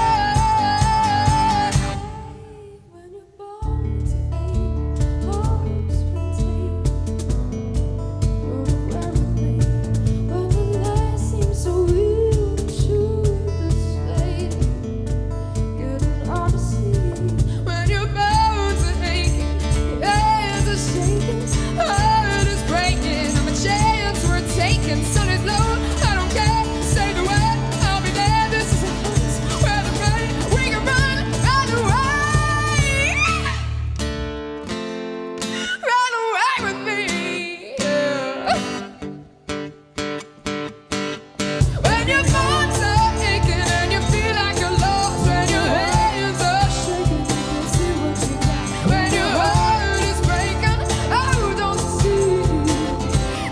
When your bones ache, hopes been taken. Run away with me. When the night seems so real, shoot this fading. Getting on the sea. When your bones are aching, your hands are shaking, heart is breaking. I'm a chance we're taking. Sun is low, I don't care. Say the word, I'll be there. This is a place where the rain, we can run away. Run away with me. Yeah. When your bones are aching and you feel like you're lost. When your hands are shaking, you can see what you got. When your heart is breaking, oh, don't you see?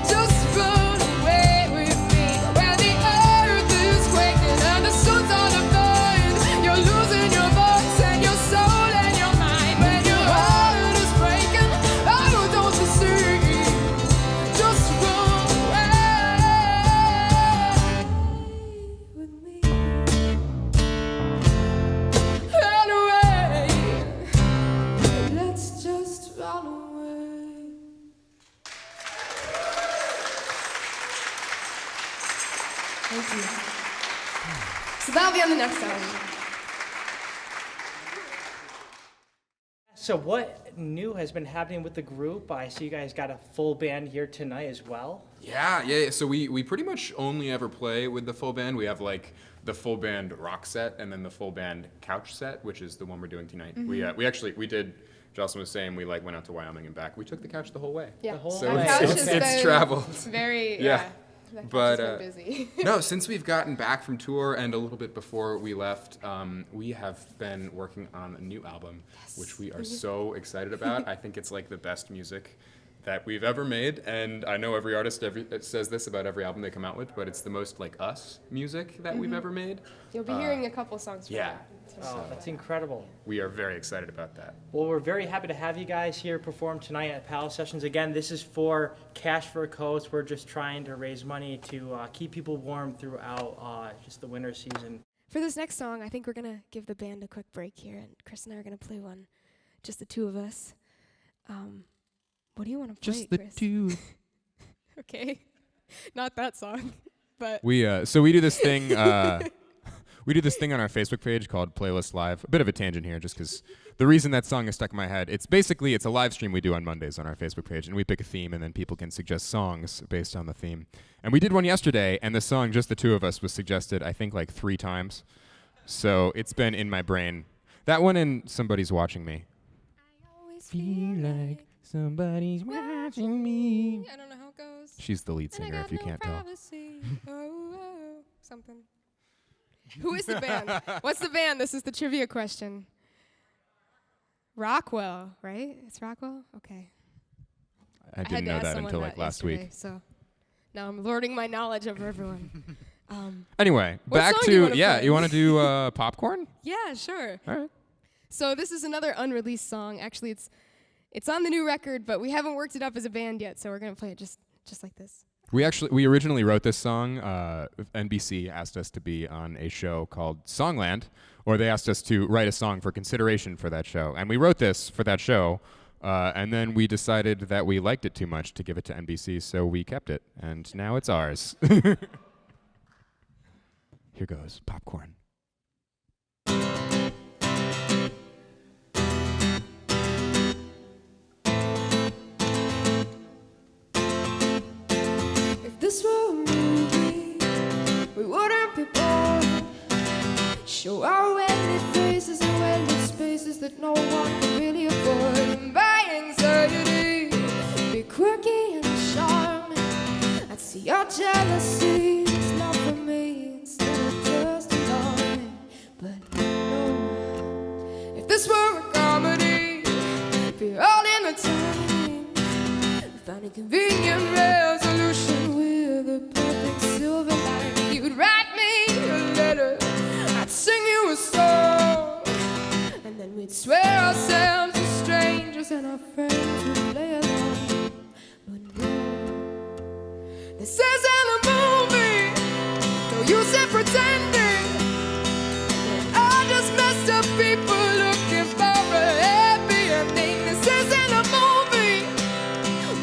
Just run away with me. When the earth is quaking and the sun's on the blind, you're losing your voice and your soul and your mind. When your heart is breaking, oh, don't you see? Just run away with me. Run away. Let's just run away. Thank you. So that'll be on the next album. So what new has been happening with the group? I see you guys got a full band here tonight as well. Yeah. So we pretty much only ever play with the full band. We have like the full band rock set and then the full band couch set, which is the one we're doing tonight. Mhm. We did. Jocelyn was saying we like went out to Wyoming and back. We took the couch the whole way. Yeah. The whole So way. Couch it's has been traveled. Very, Yeah. That couch But has been busy. no, since we've gotten back from tour and a little bit before we left, we have been working on a new album, which we are so excited about. I think it's like the best music that we've ever made, and I know every artist says this about every album they come out with, but it's the most like us music that we've ever made. You'll be hearing a couple songs from Yeah. it. Oh, that's incredible. We are very excited about that. Well, we're very happy to have you guys here perform tonight at Palace Sessions. Again, this is for Cash for Coats. We're just trying to raise money to keep people warm throughout just the winter season. For this next song, I think we're going to give the band a quick break here, and Chris and I are going to play one, just the two of us. What do you want to play, Just the Chris? two. Okay. Not that song, but... We do this thing... We do this thing on our Facebook page called Playlist Live. A bit of a tangent here, just because the reason that song is stuck in my head, it's a live stream we do on Mondays on our Facebook page, and we pick a theme, and then people can suggest songs based on the theme. And we did one yesterday, and the song Just the Two of Us was suggested, I think, like 3 times. So it's been in my brain. That one and Somebody's Watching Me. I always Feel like somebody's watching me. I don't know how it goes. She's the lead singer, if you can't tell. Something. Who is the band? What's the band? This is the trivia question. Rockwell, right? It's Rockwell? Okay. I didn't know that until like last week. So now I'm lording my knowledge over everyone. Anyway, what back song do you to, wanna yeah, play? you want to do Popcorn? Yeah, sure. All right. So this is another unreleased song. Actually, it's on the new record, but we haven't worked it up as a band yet, so we're going to play it just like this. We originally wrote this song. NBC asked us to be on a show called Songland, or they asked us to write a song for consideration for that show. And we wrote this for that show, and then we decided that we liked it too much to give it to NBC, so we kept it, and now it's ours. Here goes, Popcorn. This were a movie, we wouldn't be bored. Show our welded faces and welded spaces that no one can really afford. And by anxiety, be quirky and charming. I'd see your jealousy, it's not for me, instead of just alarming. But no, if this were a comedy, be all in the time. Find a convenient resolution with a perfect silver line. You'd write me a letter, I'd sing you a song, and then we'd swear ourselves to strangers and our friends would play along. But no, this isn't a movie, no use in pretending. I just messed up people looking for a happy ending. This isn't a movie,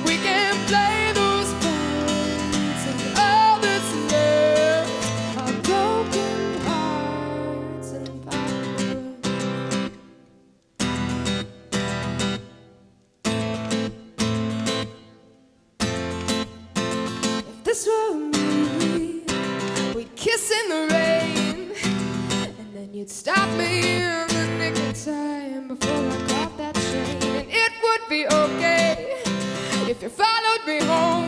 we can play those parts, and all that's left are broken hearts and popcorn. If this were a movie, we'd kiss in the rain, and then you'd stop me in the nick of time before I caught that train. And it would be okay if you followed me home,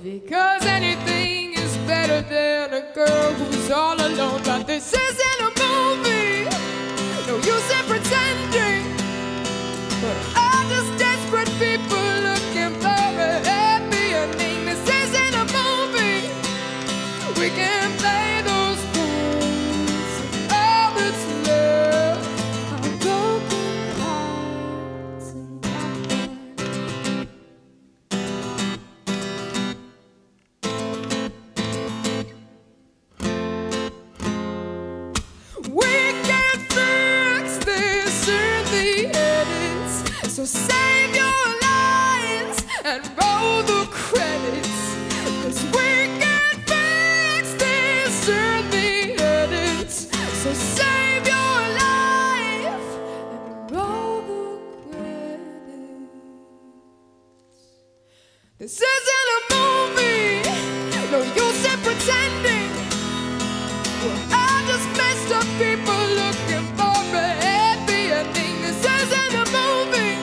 because anything is better than a girl who's all alone. But this isn't a movie, no use in pretending. But all just desperate people looking for a happy ending. This isn't a movie, we can play those parts, and all that's left are broken hearts and popcorn. We can fix this in the edits, so save your lines and roll the credits, 'cause we can fix this in the edits, so save your life and roll the credits. This isn't a movie, no use in pretending. I just messed up people looking for a happy ending. This isn't a movie,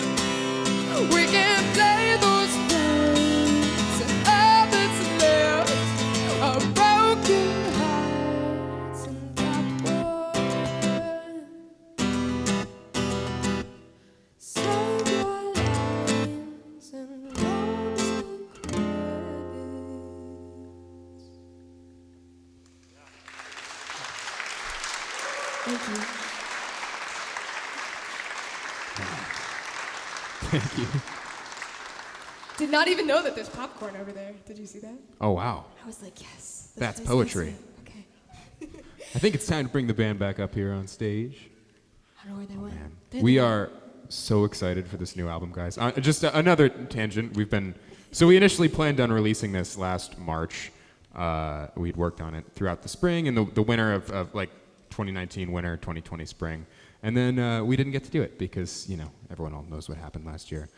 Thank you. Thank you. Did not even know that there's popcorn over there. Did you see that? Oh, wow. I was like, yes. That's nice, poetry. Okay. I think it's time to bring the band back up here on stage. I don't know where they went. We are so excited for this new album, guys. Just another tangent. We initially planned on releasing this last March. We'd worked on it throughout the spring and the winter of like 2019 winter, 2020 spring. And then we didn't get to do it because, everyone all knows what happened last year.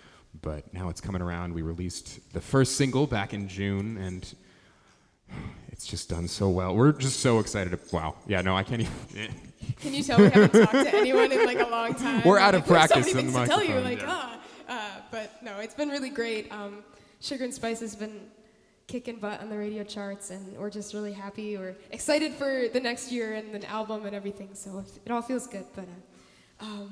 But now it's coming around. We released the first single back in June, and it's just done so well. We're just so excited. Wow. Yeah, no, I can't even. Can you tell we haven't talked to anyone in like a long time? We're out of practice so many on the things to tell you, microphone, but no, it's been really great. Sugar and Spice has been kicking butt on the radio charts, and we're just really happy. We're excited for the next year and the album and everything, so it all feels good. But oh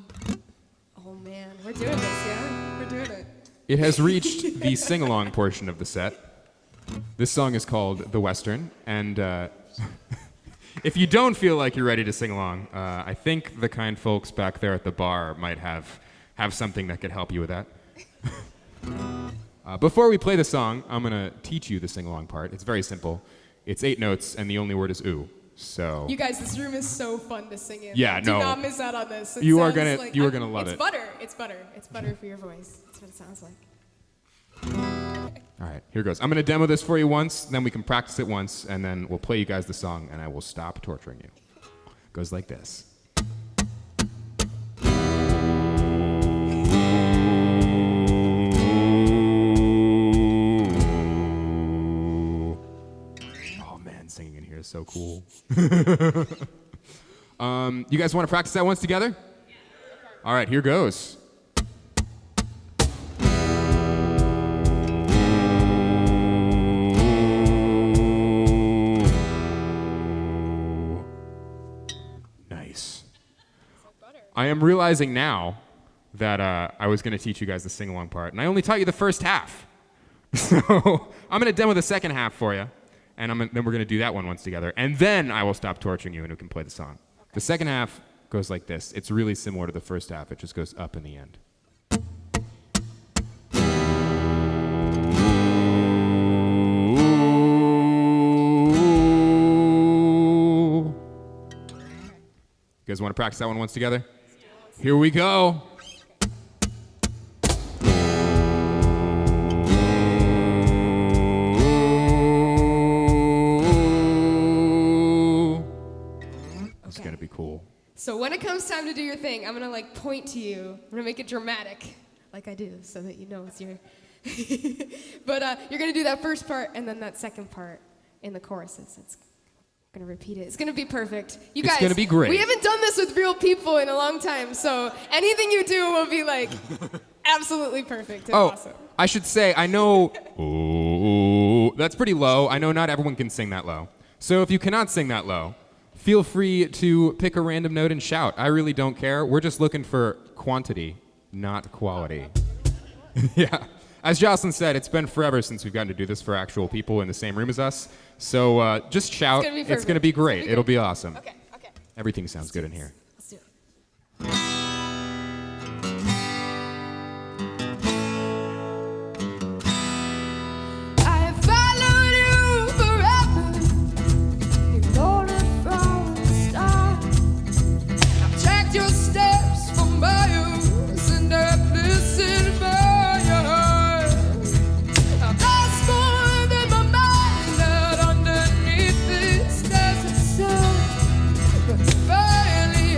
man, we're doing this, yeah? We're doing it. It has reached the sing-along portion of the set. This song is called The Western, and if you don't feel like you're ready to sing along, I think the kind folks back there at the bar might have something that could help you with that. Before we play the song, I'm going to teach you the sing-along part. It's very simple. It's 8 notes, and the only word is ooh. So you guys, this room is so fun to sing in. Yeah, Do no. not miss out on this. You are gonna love it. It's butter. It's butter. It's butter for your voice. That's what it sounds like. All right, here goes. I'm going to demo this for you once, then we can practice it once, and then we'll play you guys the song, and I will stop torturing you. It goes like this. Oh man, singing in here is so cool. You guys want to practice that once together? All right, here goes. Nice. I am realizing now that I was going to teach you guys the sing-along part, and I only taught you the first half. So I'm going to demo the second half for you, and then we're going to do that one once together, and then I will stop torturing you and we can play the song. Okay. The second half goes like this. It's really similar to the first half. It just goes up in the end. You guys want to practice that one once together? Here we go. That's going to be cool. So when it comes time to do your thing, I'm gonna point to you. I'm gonna make it dramatic, like I do, so that you know it's your. But you're gonna do that first part and then that second part in the choruses. I'm gonna repeat it. It's gonna be perfect. You guys, it's gonna be great. We haven't done this with real people in a long time, so anything you do will be like absolutely perfect and awesome. I should say, I know. Ooh, that's pretty low. I know not everyone can sing that low. So if you cannot sing that low, feel free to pick a random note and shout. I really don't care. We're just looking for quantity, not quality. Yeah. As Jocelyn said, it's been forever since we've gotten to do this for actual people in the same room as us. So just shout. It's going to be great. It'll be awesome. Okay. Everything sounds good in here. Let's do it. Barely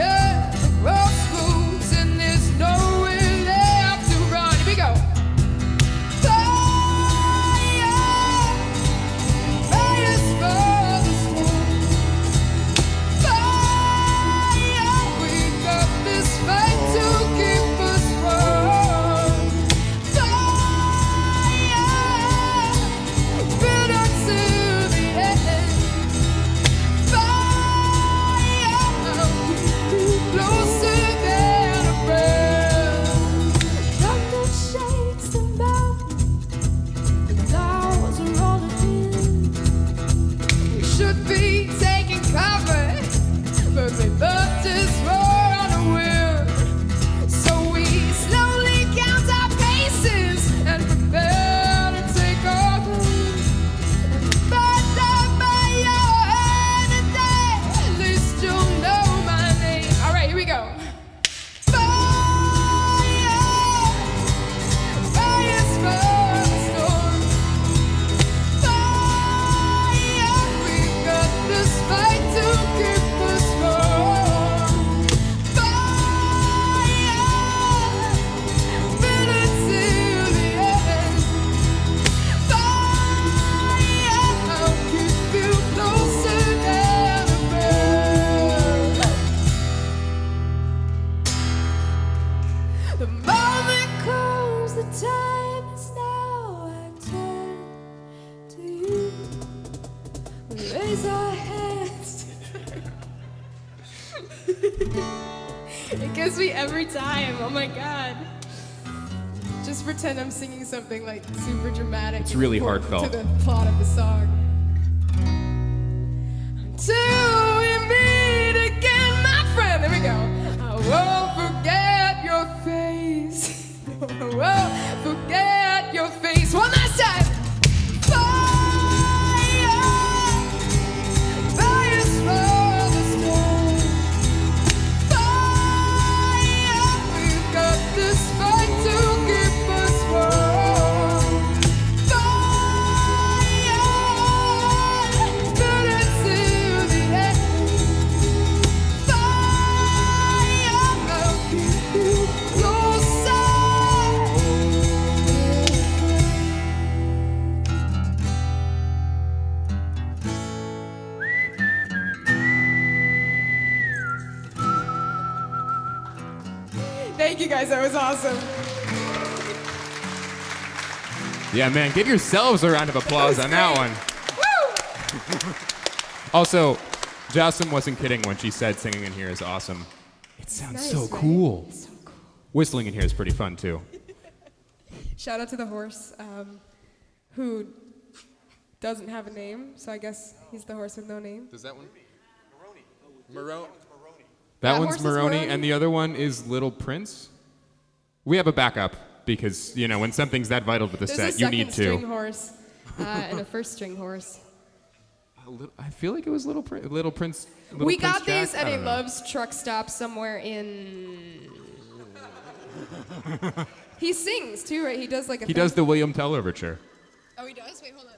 It gets me every time. Oh my God. Just pretend I'm singing something like super dramatic. It's really to heartfelt. the plot of the song. Until we meet again, my friend. There we go. I won't forget your face. I won't forget your face. One last time. Thank you guys, that was awesome. Yeah, man, give yourselves a round of applause on that one. Also, Jocelyn wasn't kidding when she said singing in here is awesome. It sounds Nice, so right? cool. Whistling in here is pretty fun, too. Shout out to the horse, who doesn't have a name, so I guess he's the horse with no name. Does that one? Maroni. That That horse one's is Maroni, Maroni? and the other one is Little Prince. We have a backup because, you know, when something's that vital to the There's set, a you need second string to. horse and a first string horse. I feel like it was Little Prince. We Prince got Jack? these at I a don't know. Love's truck stop somewhere in... He sings too, right? He does like a He thing. does the William Tell overture. Oh, he does? Wait, hold on.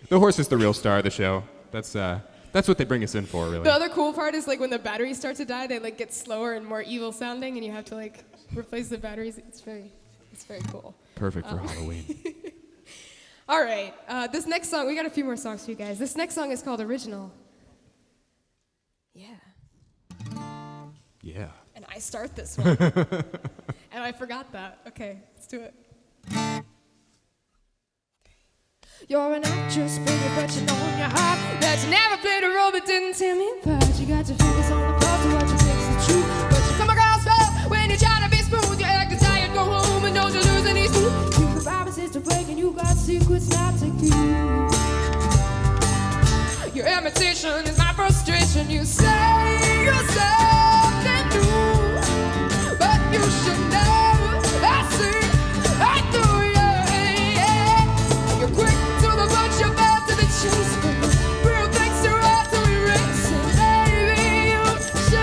The horse is the real star of the show. That's what they bring us in for, really. The other cool part is like when the batteries start to die, they like get slower and more evil sounding, and you have to like replace the batteries. It's very cool. Perfect for Halloween. All right, this next song, we got a few more songs for you guys. This next song is called Original. Yeah. Yeah. And I start this one. And I forgot that. Okay, let's do it. You're an actress, baby, but you know in your heart that you never played a role but didn't tell me apart. You got your fingers on the pulse of what you think's the truth, but you come across well when you try to be smooth. You act tired, go home and don't you lose any sleep. You got promises to break and you got secrets not to keep. Your imitation is my frustration. You say you're something new, but you should know I see, I do, yeah. You're quick to the punch, you're bad to the chase, but real things are hard to erase. And baby, you should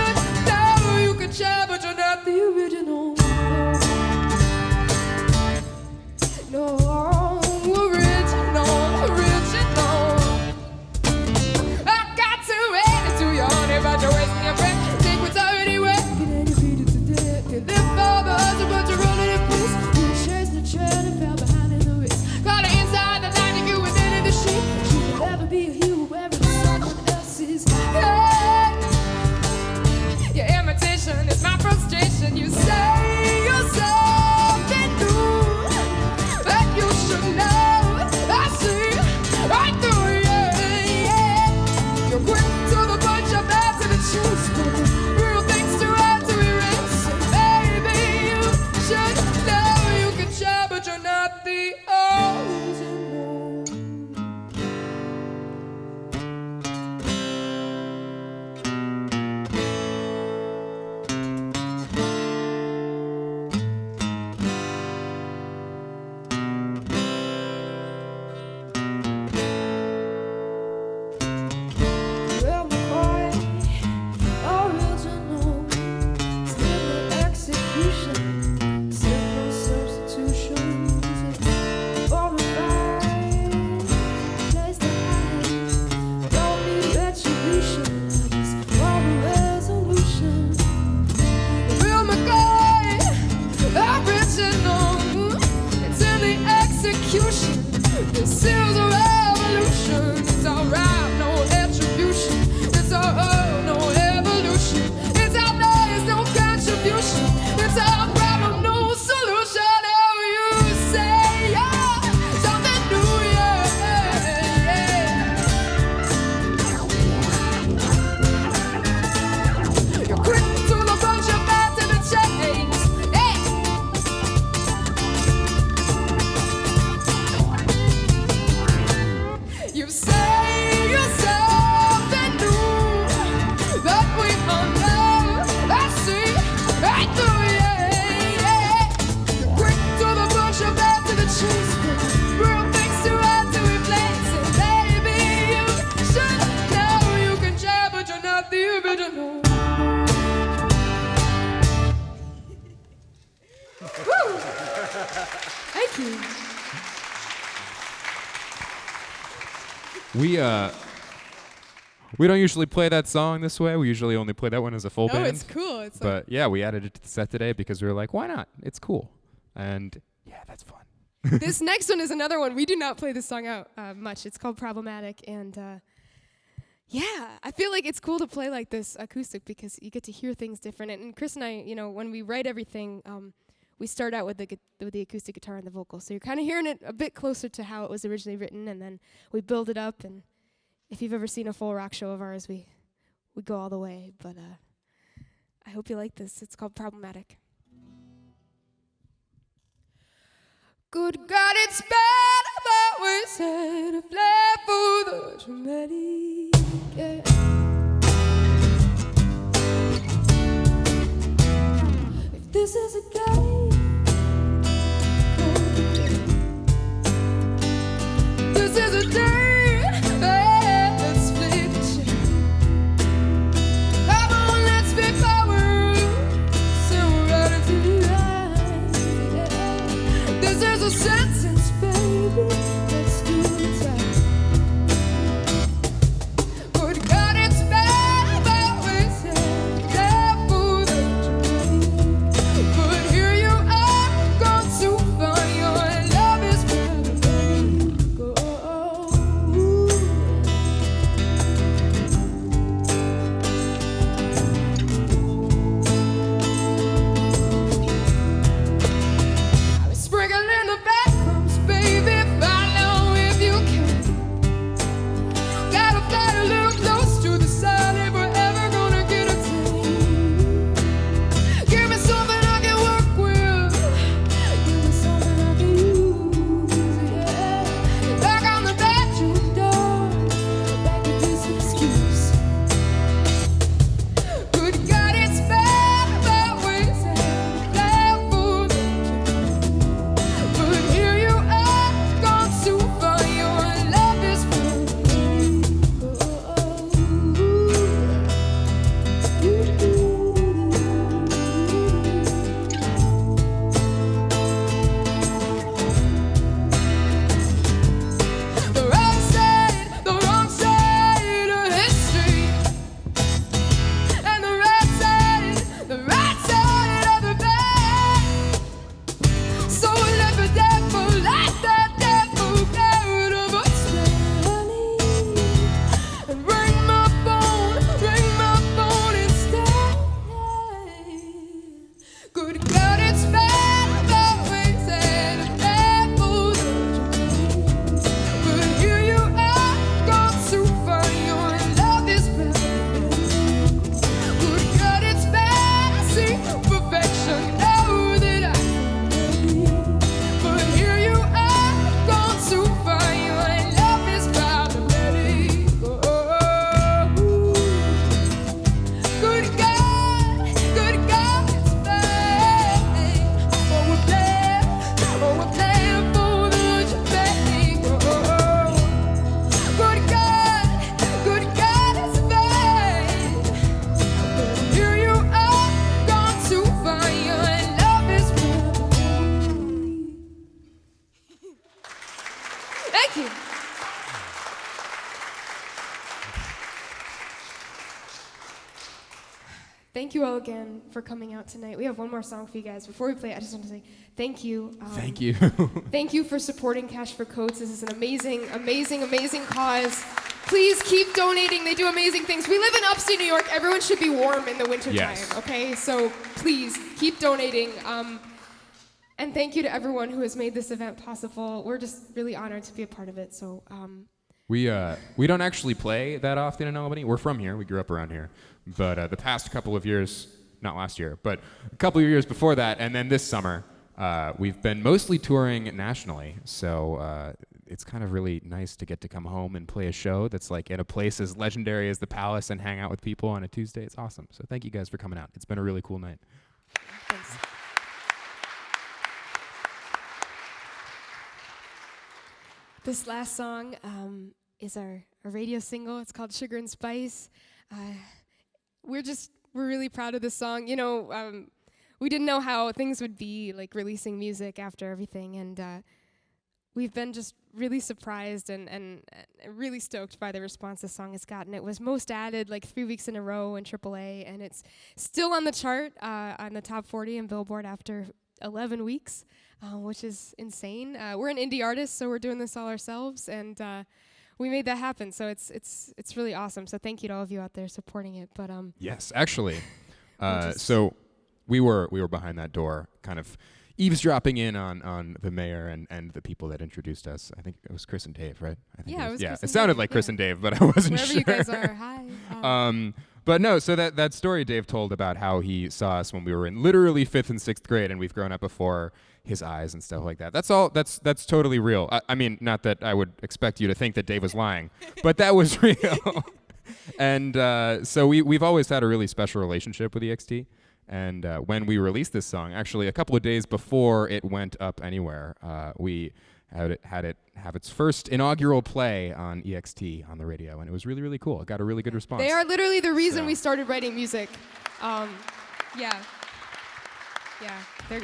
Woo! Thank you. We don't usually play that song this way. We usually only play that one as a full band. No, it's cool. It's but yeah, we added it to the set today because we were like, why not? It's cool. And yeah, that's fun. This next one is another one. We do not play this song out much. It's called Problematic. And yeah, I feel like it's cool to play like this acoustic because you get to hear things different. And Chris and I, when we write everything, we start out with the acoustic guitar and the vocals. So you're kind of hearing it a bit closer to how it was originally written, and then we build it up. And if you've ever seen a full rock show of ours, we go all the way. But I hope you like this. It's called Problematic. Good God, it's bad about we said a play for the dramatic. Yeah. If this is a game, this is a day, let's split the shit. Come on, let's be power, so we're right into the line. Yeah. This is a sentence, baby, let's do it right. Good God, it's bad about we said, yeah, for the dramatic. But here you are, gone too far, your love is problematic. Oh, I was sprinkling the bathrooms, baby, follow if you can. Gotta fly a little close to the sun if we're ever gonna get a team. Give me something I can work with. Give me something I can use, yeah. Back on the bedroom door, back at this excuse. Good God, it's bad about we said, play for the dramatic. But here you are, gone too far, your love is problematic. The wrong side of history, and the right side of the bed. So let the devil, let the devil get rid of us, honey. And ring my phone instead. Good God, it's bad about we said the devil's dramatic. But here you are, gone too far, your love is problematic. Good God, it's bad, I see perfection, know that I can believe. But here you are, gone too far, your love is problematic. Oh, good God, it's bad. Oh, we're playing for the dramatic. Oh, good God, it's bad. But here you are, gone too far, your love is problematic. Thank you. Thank you all again for coming out tonight. We have one more song for you guys. Before we play, I just want to say thank you. Thank you. Thank you for supporting Cash for Coats. This is an amazing, amazing, amazing cause. Please keep donating. They do amazing things. We live in upstate New York. Everyone should be warm in the wintertime, Yes. okay? So please keep donating. And thank you to everyone who has made this event possible. We're just really honored to be a part of it. So We don't actually play that often in Albany. We're from here. We grew up around here. But the past couple of years, not last year, but a couple of years before that, and then this summer, we've been mostly touring nationally. So it's kind of really nice to get to come home and play a show that's like in a place as legendary as the Palace and hang out with people on a Tuesday. It's awesome. So thank you guys for coming out. It's been a really cool night. thanks. This last song is our radio single. It's called Sugar and Spice. We're really proud of this song. we didn't know how things would be, like releasing music after everything, and we've been just really surprised and really stoked by the response this song has gotten. It was most added like 3 weeks in a row in AAA, and it's still on the chart on the top 40 in Billboard after 11 weeks, which is insane. We're an indie artist, so we're doing this all ourselves, and we made that happen. So it's really awesome. So thank you to all of you out there supporting it. But yes, actually, so we were behind that door, kind of eavesdropping in on the mayor and the people that introduced us. I think it was Chris and Dave, right? I think Yeah, it was Chris it and sounded Dave, like Chris yeah. and Dave, but I wasn't Wherever sure. you guys are, hi. But no, so that story Dave told about how he saw us when we were in literally 5th and 6th grade, and we've grown up before his eyes and stuff like that. That's all. That's totally real. I mean, not that I would expect you to think that Dave was lying, but that was real. And so we've always had a really special relationship with EXT. And when we released this song, actually a couple of days before it went up anywhere, we had it have its first inaugural play on EXT on the radio, and it was really, really cool. It got a really good response. They are literally the reason we started writing music. Yeah,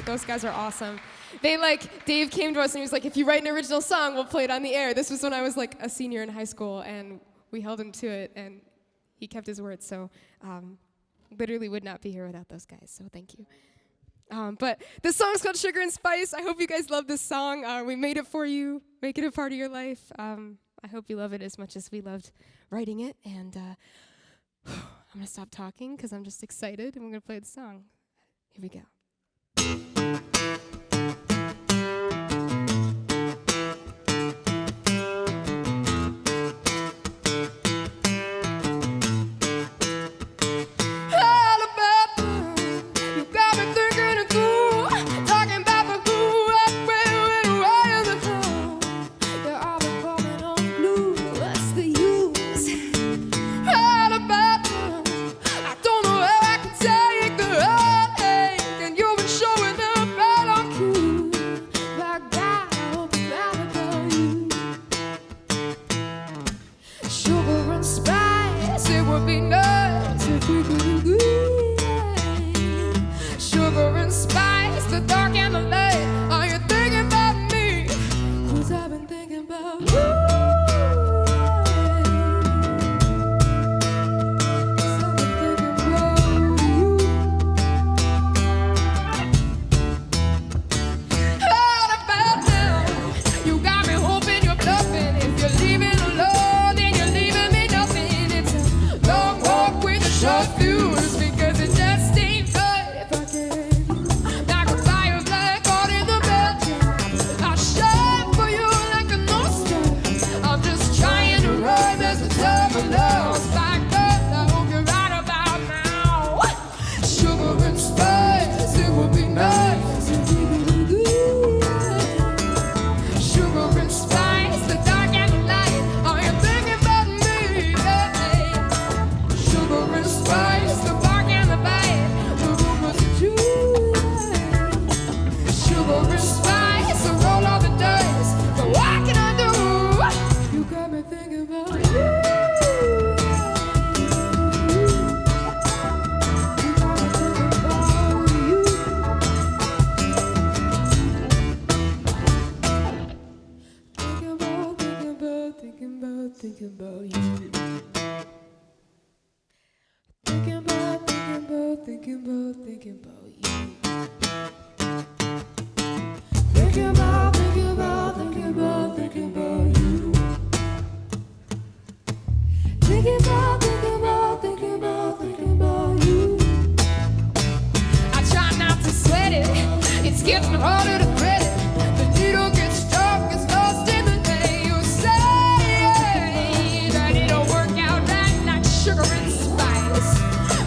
those guys are awesome. Dave came to us and he was like, if you write an original song, we'll play it on the air. This was when I was like a senior in high school, and we held him to it, and he kept his word. So literally would not be here without those guys, so thank you. But this song's called Sugar and Spice. I hope you guys love this song. We made it for you. Make it a part of your life. I hope you love it as much as we loved writing it. And I'm going to stop talking because I'm just excited, and we're going to play the song. Here we go.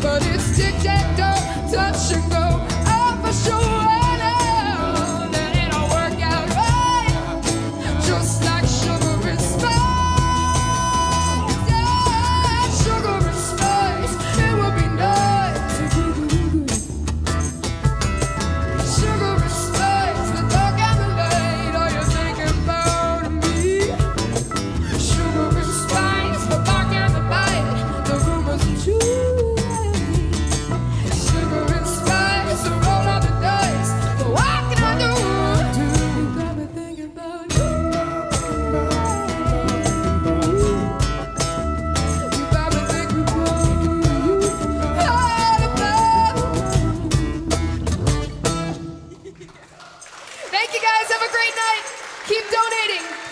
But it's tic-tac-toe, touch and go. Thank you guys. Have a great night. Keep donating.